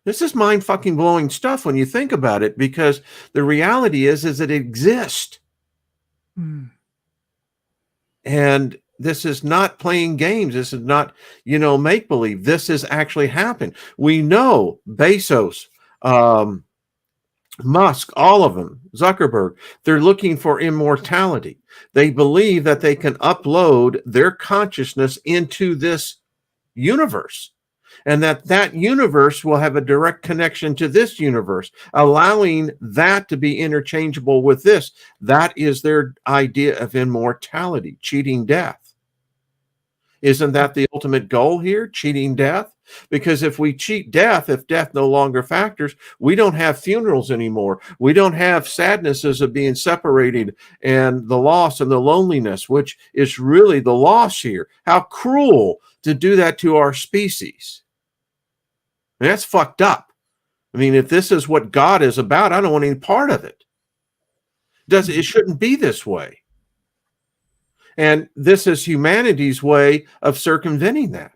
This is mind fucking blowing stuff when you think about it, because the reality is it exists. Mm. And this is not playing games. This is not, make believe. This has actually happened. We know Bezos, Musk, all of them, Zuckerberg, they're looking for immortality. They believe that they can upload their consciousness into this universe, and that universe will have a direct connection to this universe, allowing that to be interchangeable with this. That is their idea of immortality, cheating death. Isn't that the ultimate goal here? Cheating death? Because if we cheat death, if death no longer factors, we don't have funerals anymore. We don't have sadnesses of being separated and the loss and the loneliness, which is really the loss here. How cruel to do that to our species. And that's fucked up. I mean, if this is what God is about, I don't want any part of it. It shouldn't be this way. And this is humanity's way of circumventing that.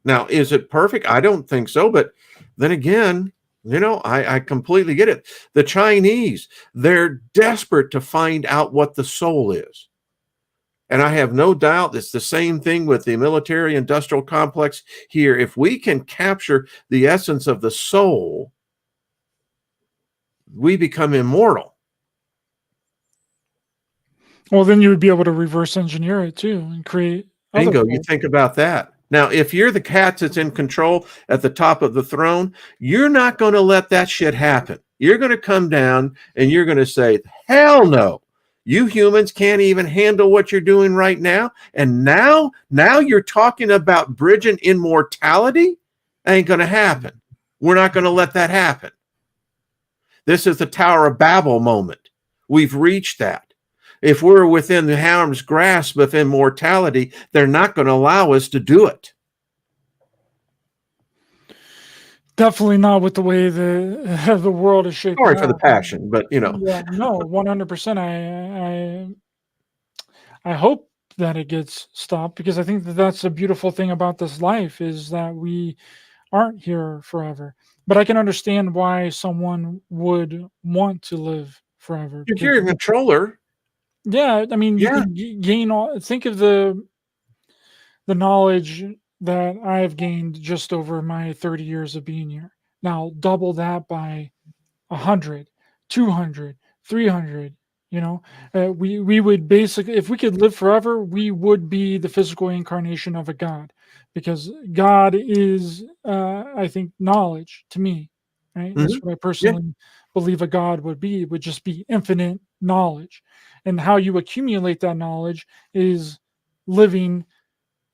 Now, is it perfect? I don't think so. But then again, I completely get it. The Chinese, they're desperate to find out what the soul is. And I have no doubt it's the same thing with the military industrial complex here. If we can capture the essence of the soul, we become immortal. Well, then you would be able to reverse engineer it too and create other Bingo. You souls. think about that. Now, if you're the cat that's in control at the top of the throne, you're not going to let that shit happen. You're going to come down and you're going to say, hell no. You humans can't even handle what you're doing right now. And now you're talking about bridging immortality? Ain't going to happen. We're not going to let that happen. This is the Tower of Babel moment. We've reached that. If we're within the harm's grasp of immortality, they're not going to allow us to do it. Definitely not with the way the world is shaping Sorry up. for the passion, but Yeah, no, 100%. I hope that it gets stopped, because I think that that's a beautiful thing about this life, is that we aren't here forever. But I can understand why someone would want to live forever, if because you're a controller, yeah, I mean, you yeah, can gain all. Think of the knowledge that I have gained just over my 30 years of being here. Now double that by 100, 200, 300. We would basically, if we could live forever, we would be the physical incarnation of a god, because God is, I think, knowledge to me. Right, that's mm-hmm, what I yeah, personally believe a god would be. It would just be infinite knowledge, and how you accumulate that knowledge is living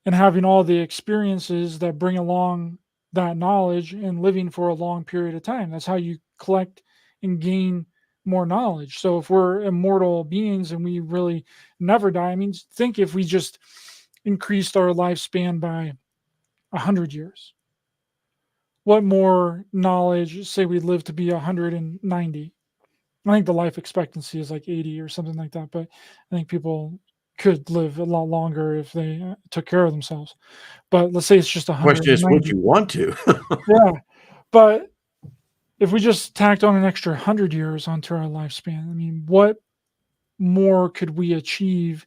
and having all the experiences that bring along that knowledge and living for a long period of time. That's how you collect and gain more knowledge. So if we're immortal beings and we really never die, I mean, think if we just increased our lifespan by 100 years. What more knowledge, say we live to be 190, I think the life expectancy is like 80 or something like that. But I think people could live a lot longer if they took care of themselves. But let's say it's just Question is, would 190. you want to? Yeah. But if we just tacked on an extra 100 years onto our lifespan, I mean, what more could we achieve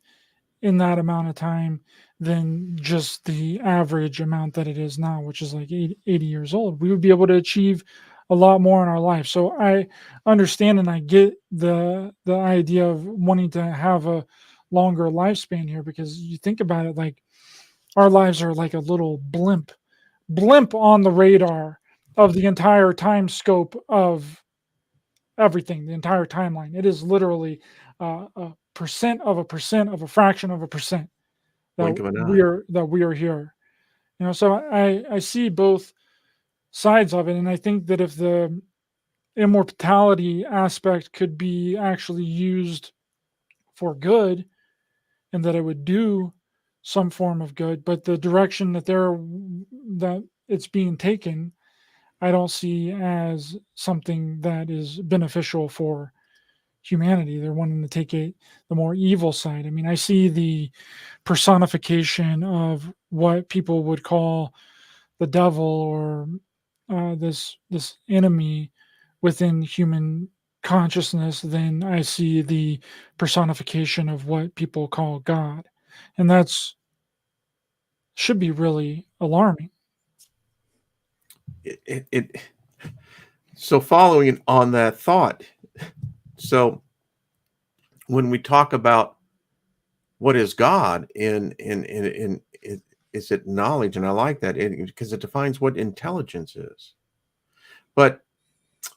in that amount of time than just the average amount that it is now, which is like 80 years old? We would be able to achieve a lot more in our life. So I understand and I get the idea of wanting to have a longer lifespan here, because you think about it, like our lives are like a little blimp on the radar of the entire time scope of everything, the entire timeline. It is literally a percent of a percent of a fraction of a percent Blink of an eye. that we are here. You know, so I see both sides of it, and I think that if the immortality aspect could be actually used for good, and that it would do some form of good, but the direction that it's being taken, I don't see as something that is beneficial for humanity. They're wanting to take it the more evil side. I mean, I see the personification of what people would call the devil, or this enemy within human consciousness. Then I see the personification of what people call God, and that's should be really alarming. It so following on that thought, so when we talk about what is God is it knowledge? And I like that because it defines what intelligence is. But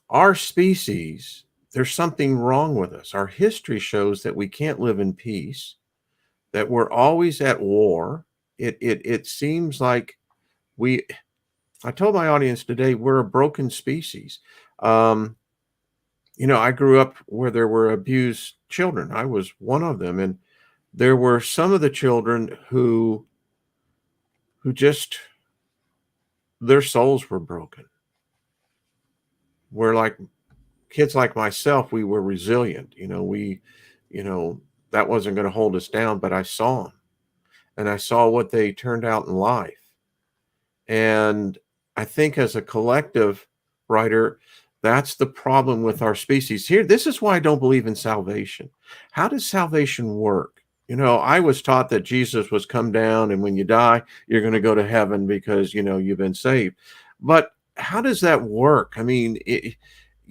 our species, there's something wrong with us. Our history shows that we can't live in peace, that we're always at war. It seems like we I told my audience today we're a broken species. Um, I grew up where there were abused children. I was one of them, and there were some of the children who just their souls were broken. We're like kids like myself, we were resilient. You know, that wasn't going to hold us down, but I saw them and I saw what they turned out in life. And I think as a collective, Ryder, that's the problem with our species here. This is why I don't believe in salvation. How does salvation work? I was taught that Jesus was come down and when you die, you're going to go to heaven because, you've been saved. But how does that work? I mean,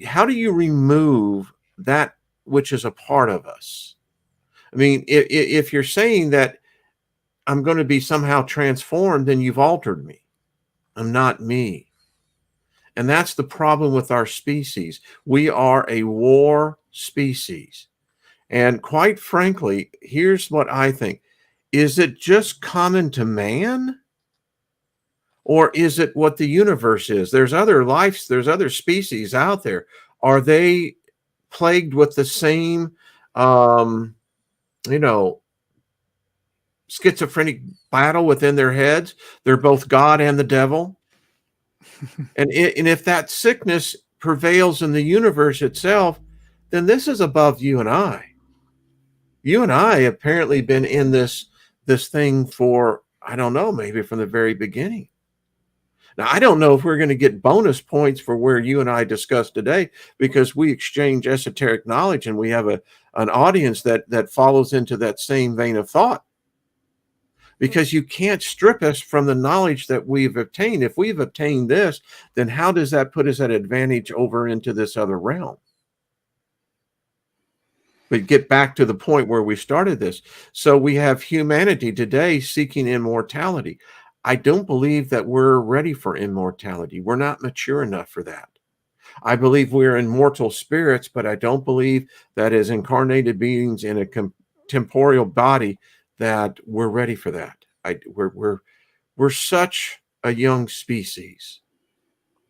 how do you remove that which is a part of us? I mean, if you're saying that I'm going to be somehow transformed, then you've altered me. I'm not me. And that's the problem with our species. We are a war species. And quite frankly, here's what I think. Is it just common to man? Or is it what the universe is? There's other lives, there's other species out there. Are they plagued with the same, um, you know, schizophrenic battle within their heads? They're both God and the devil. And if that sickness prevails in the universe itself, then this is above you and I. You and I have apparently been in this thing for, I don't know, maybe from the very beginning. Now, I don't know if we're going to get bonus points for where you and I discussed today because we exchange esoteric knowledge and we have an audience that follows into that same vein of thought. Because you can't strip us from the knowledge that we've obtained. If we've obtained this, then how does that put us at advantage over into this other realm? But get back to the point where we started this. So we have humanity today seeking immortality. I don't believe that we're ready for immortality. We're not mature enough for that. I believe we're immortal spirits, but I don't believe that as incarnated beings in a temporal body that we're ready for that. We're such a young species,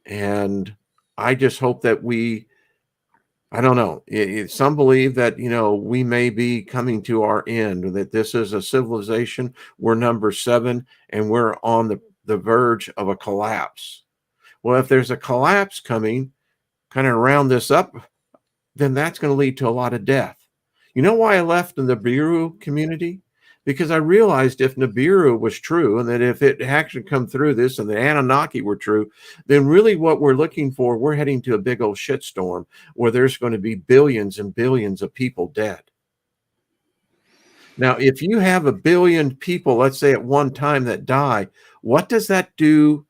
and I just hope that I don't know. Some believe that we may be coming to our end. That this is a civilization. We're number 7, and we're on the verge of a collapse. Well, if there's a collapse coming, kind of round this up, then that's going to lead to a lot of death. You know why I left the Nibiru community? Because I realized if Nibiru was true, and that if it actually come through this and the Anunnaki were true, then really what we're looking for, we're heading to a big old shitstorm where there's going to be billions and billions of people dead. Now, if you have 1 billion people, let's say at one time, that die, what does that do?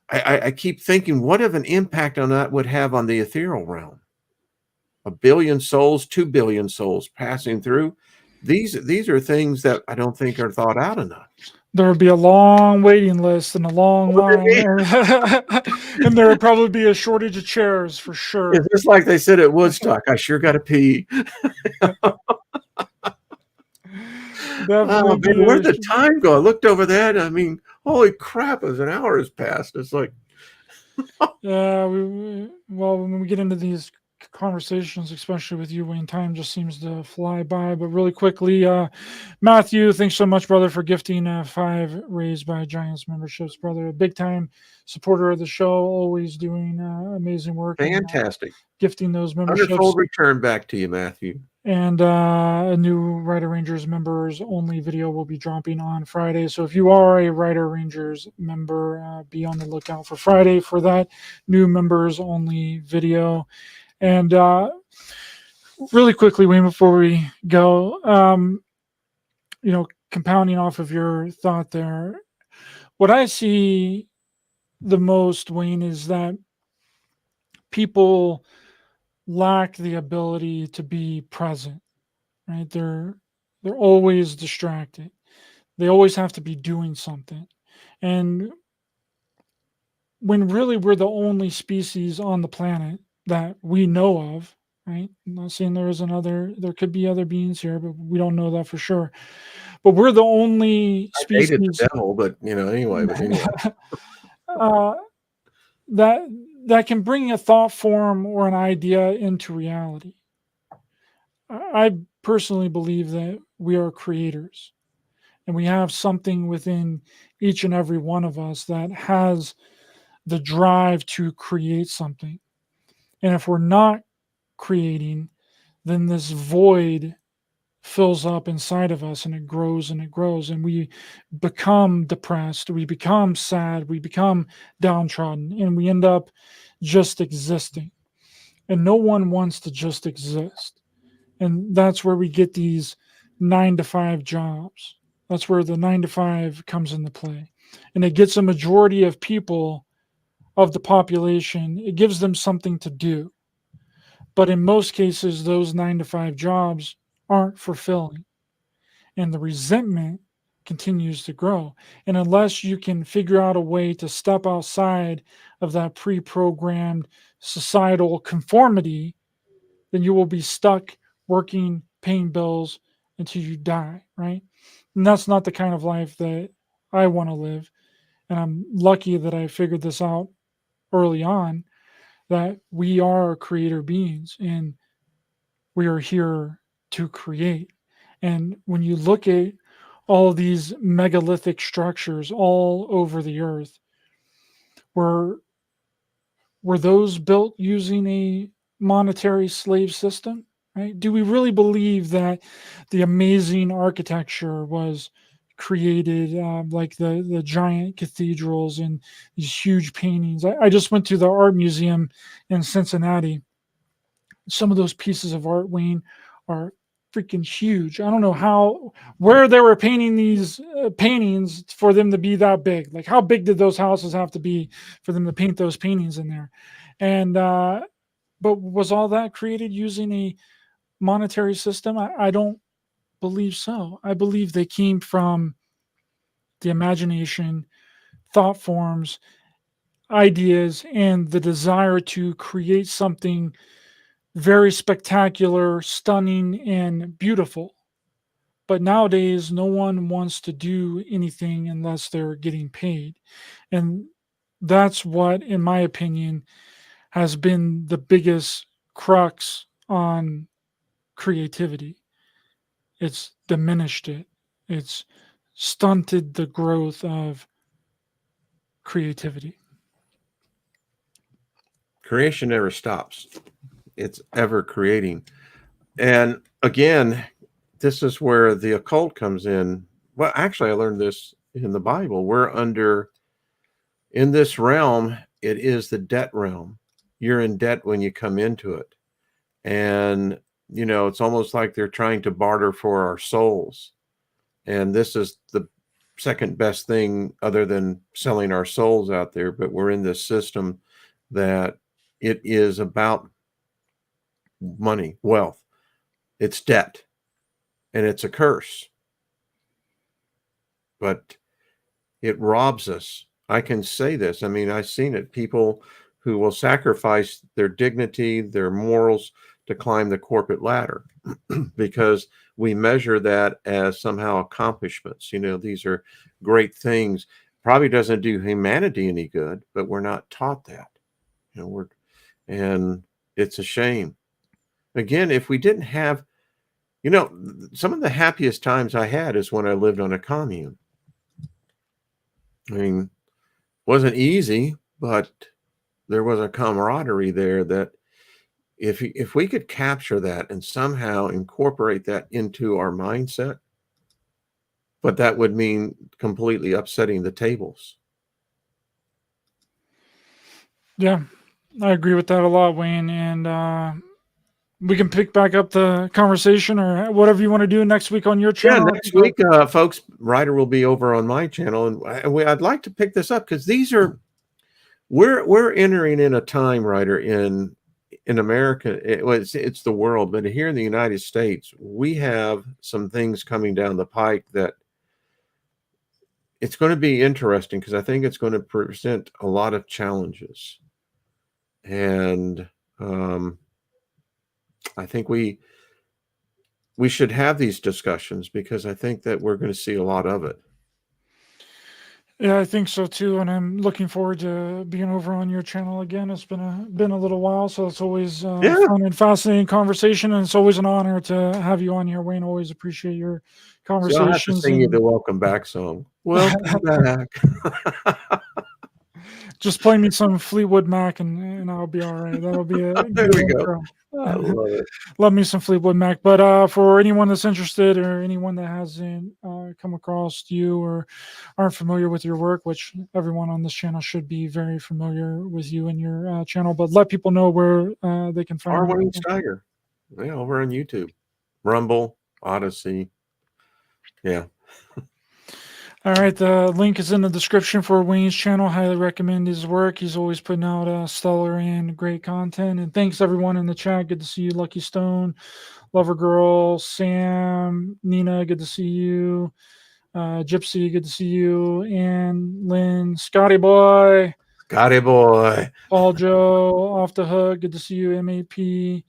I keep thinking, what of an impact on that would have on the ethereal realm? 1 billion souls, 2 billion souls passing through. These are things that I don't think are thought out enough. There would be a long waiting list and a long line, and there would probably be a shortage of chairs for sure. It's just like they said at Woodstock, I sure got to pee. Oh, man, where'd the time go? I looked over that. I mean, holy crap, as an hour has passed. It's like, yeah, well, when we get into these conversations, especially with you, Wayne, time just seems to fly by. But really quickly, Matthew, thanks so much, brother, for gifting 5 Raised by Giants memberships, brother. A big time supporter of the show, always doing amazing work. fantastic. And, gifting those memberships. Wonderful return back to you, Matthew. And a new Ryder Rangers members only video will be dropping on Friday. So if you are a Ryder Rangers member, be on the lookout for Friday for that new members only video. And really quickly, Wayne, before we go, compounding off of your thought there, what I see the most, Wayne, is that people lack the ability to be present, right? They're always distracted. They always have to be doing something. And when really we're the only species on the planet that we know of, right? I'm not saying there could be other beings here, but we don't know that for sure. But we're the only species. I dated the devil, but anyway. that can bring a thought form or an idea into reality. I personally believe that we are creators, and we have something within each and every one of us that has the drive to create something. And if we're not creating, then this void fills up inside of us, and it grows and it grows, and we become depressed, we become sad, we become downtrodden, and we end up just existing. And no one wants to just exist. And that's where we get these 9-to-5 jobs. That's where the 9-to-5 comes into play. And it gets a majority of people, of the population, it gives them something to do. But in most cases, those 9-to-5 jobs aren't fulfilling. And the resentment continues to grow. And unless you can figure out a way to step outside of that pre-programmed societal conformity, then you will be stuck working, paying bills until you die, right? And that's not the kind of life that I want to live. And I'm lucky that I figured this out early on, that we are creator beings and we are here to create. And when you look at all these megalithic structures all over the earth, were those built using a monetary slave system? Right? Do we really believe that the amazing architecture was created, like the giant cathedrals and these huge paintings? I just went to the art museum in Cincinnati. Some of those pieces of art, Wayne, are freaking huge. I don't know where they were painting these paintings for them to be that big. Like, how big did those houses have to be for them to paint those paintings in there? And but was all that created using a monetary system? I don't believe so. I believe they came from the imagination, thought forms, ideas, and the desire to create something very spectacular, stunning, and beautiful. But nowadays, no one wants to do anything unless they're getting paid. And that's what, in my opinion, has been the biggest crux on creativity. It's diminished it. It's stunted the growth of creativity. Creation never stops. it's ever creating. And again, this is where the occult comes in. Well, actually, I learned this in the Bible. In this realm, it is the debt realm. You're in debt when you come into it. And, it's almost like they're trying to barter for our souls. And this is the second best thing other than selling our souls out there. But we're in this system that it is about money, wealth. It's debt, and it's a curse. But it robs us. I can say this. I mean, I've seen it. People who will sacrifice their dignity, their morals to climb the corporate ladder because we measure that as somehow accomplishments. These are great things. Probably doesn't do humanity any good, but we're not taught that. And it's a shame. Again, if we didn't have, some of the happiest times I had is when I lived on a commune. I mean, it wasn't easy, but there was a camaraderie there that if we could capture that and somehow incorporate that into our mindset, but that would mean completely upsetting the tables. Yeah, I agree with that a lot, Wayne. And we can pick back up the conversation or whatever you want to do next week on your channel. Yeah, next week, folks, Ryder will be over on my channel, and I'd like to pick this up because we're entering in a time, Ryder, in America. It's the world, but here in the United States, we have some things coming down the pike that it's going to be interesting because I think it's going to present a lot of challenges, and I think we should have these discussions because I think that we're going to see a lot of it. Yeah, I think so too, and I'm looking forward to being over on your channel again. It's been a little while, so it's always fun and fascinating conversation, and it's always an honor to have you on here, Wayne. Always appreciate your conversations. So I'll have to sing you the welcome back song. Welcome back. Just play me some Fleetwood Mac, and I'll be all right. That'll be a there good we intro. go. I love it. Love me some Fleetwood Mac. But for anyone that's interested or anyone that hasn't come across you or aren't familiar with your work, which everyone on this channel should be very familiar with you and your channel, but let people know where they can find you. Wayne Steiger. Yeah, over on YouTube. Rumble, Odysee. Yeah. All right, the link is in the description for Wayne's channel. Highly recommend his work. He's always putting out stellar and great content. And thanks everyone in the chat. Good to see you, Lucky Stone, Lover Girl, Sam, Nina. Good to see you, Gypsy. Good to see you, and Lynn, Scotty Boy, Paul Joe, Off the Hook. Good to see you, MAP.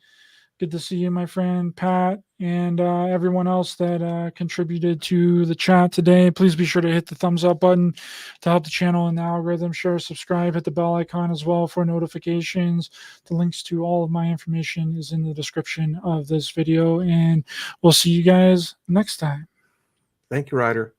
Good to see you, my friend Pat, and everyone else that contributed to the chat today. Please be sure to hit the thumbs up button to help the channel and the algorithm. Share, subscribe, hit the bell icon as well for notifications. The links to all of my information is in the description of this video, and we'll see you guys next time. Thank you, Ryder.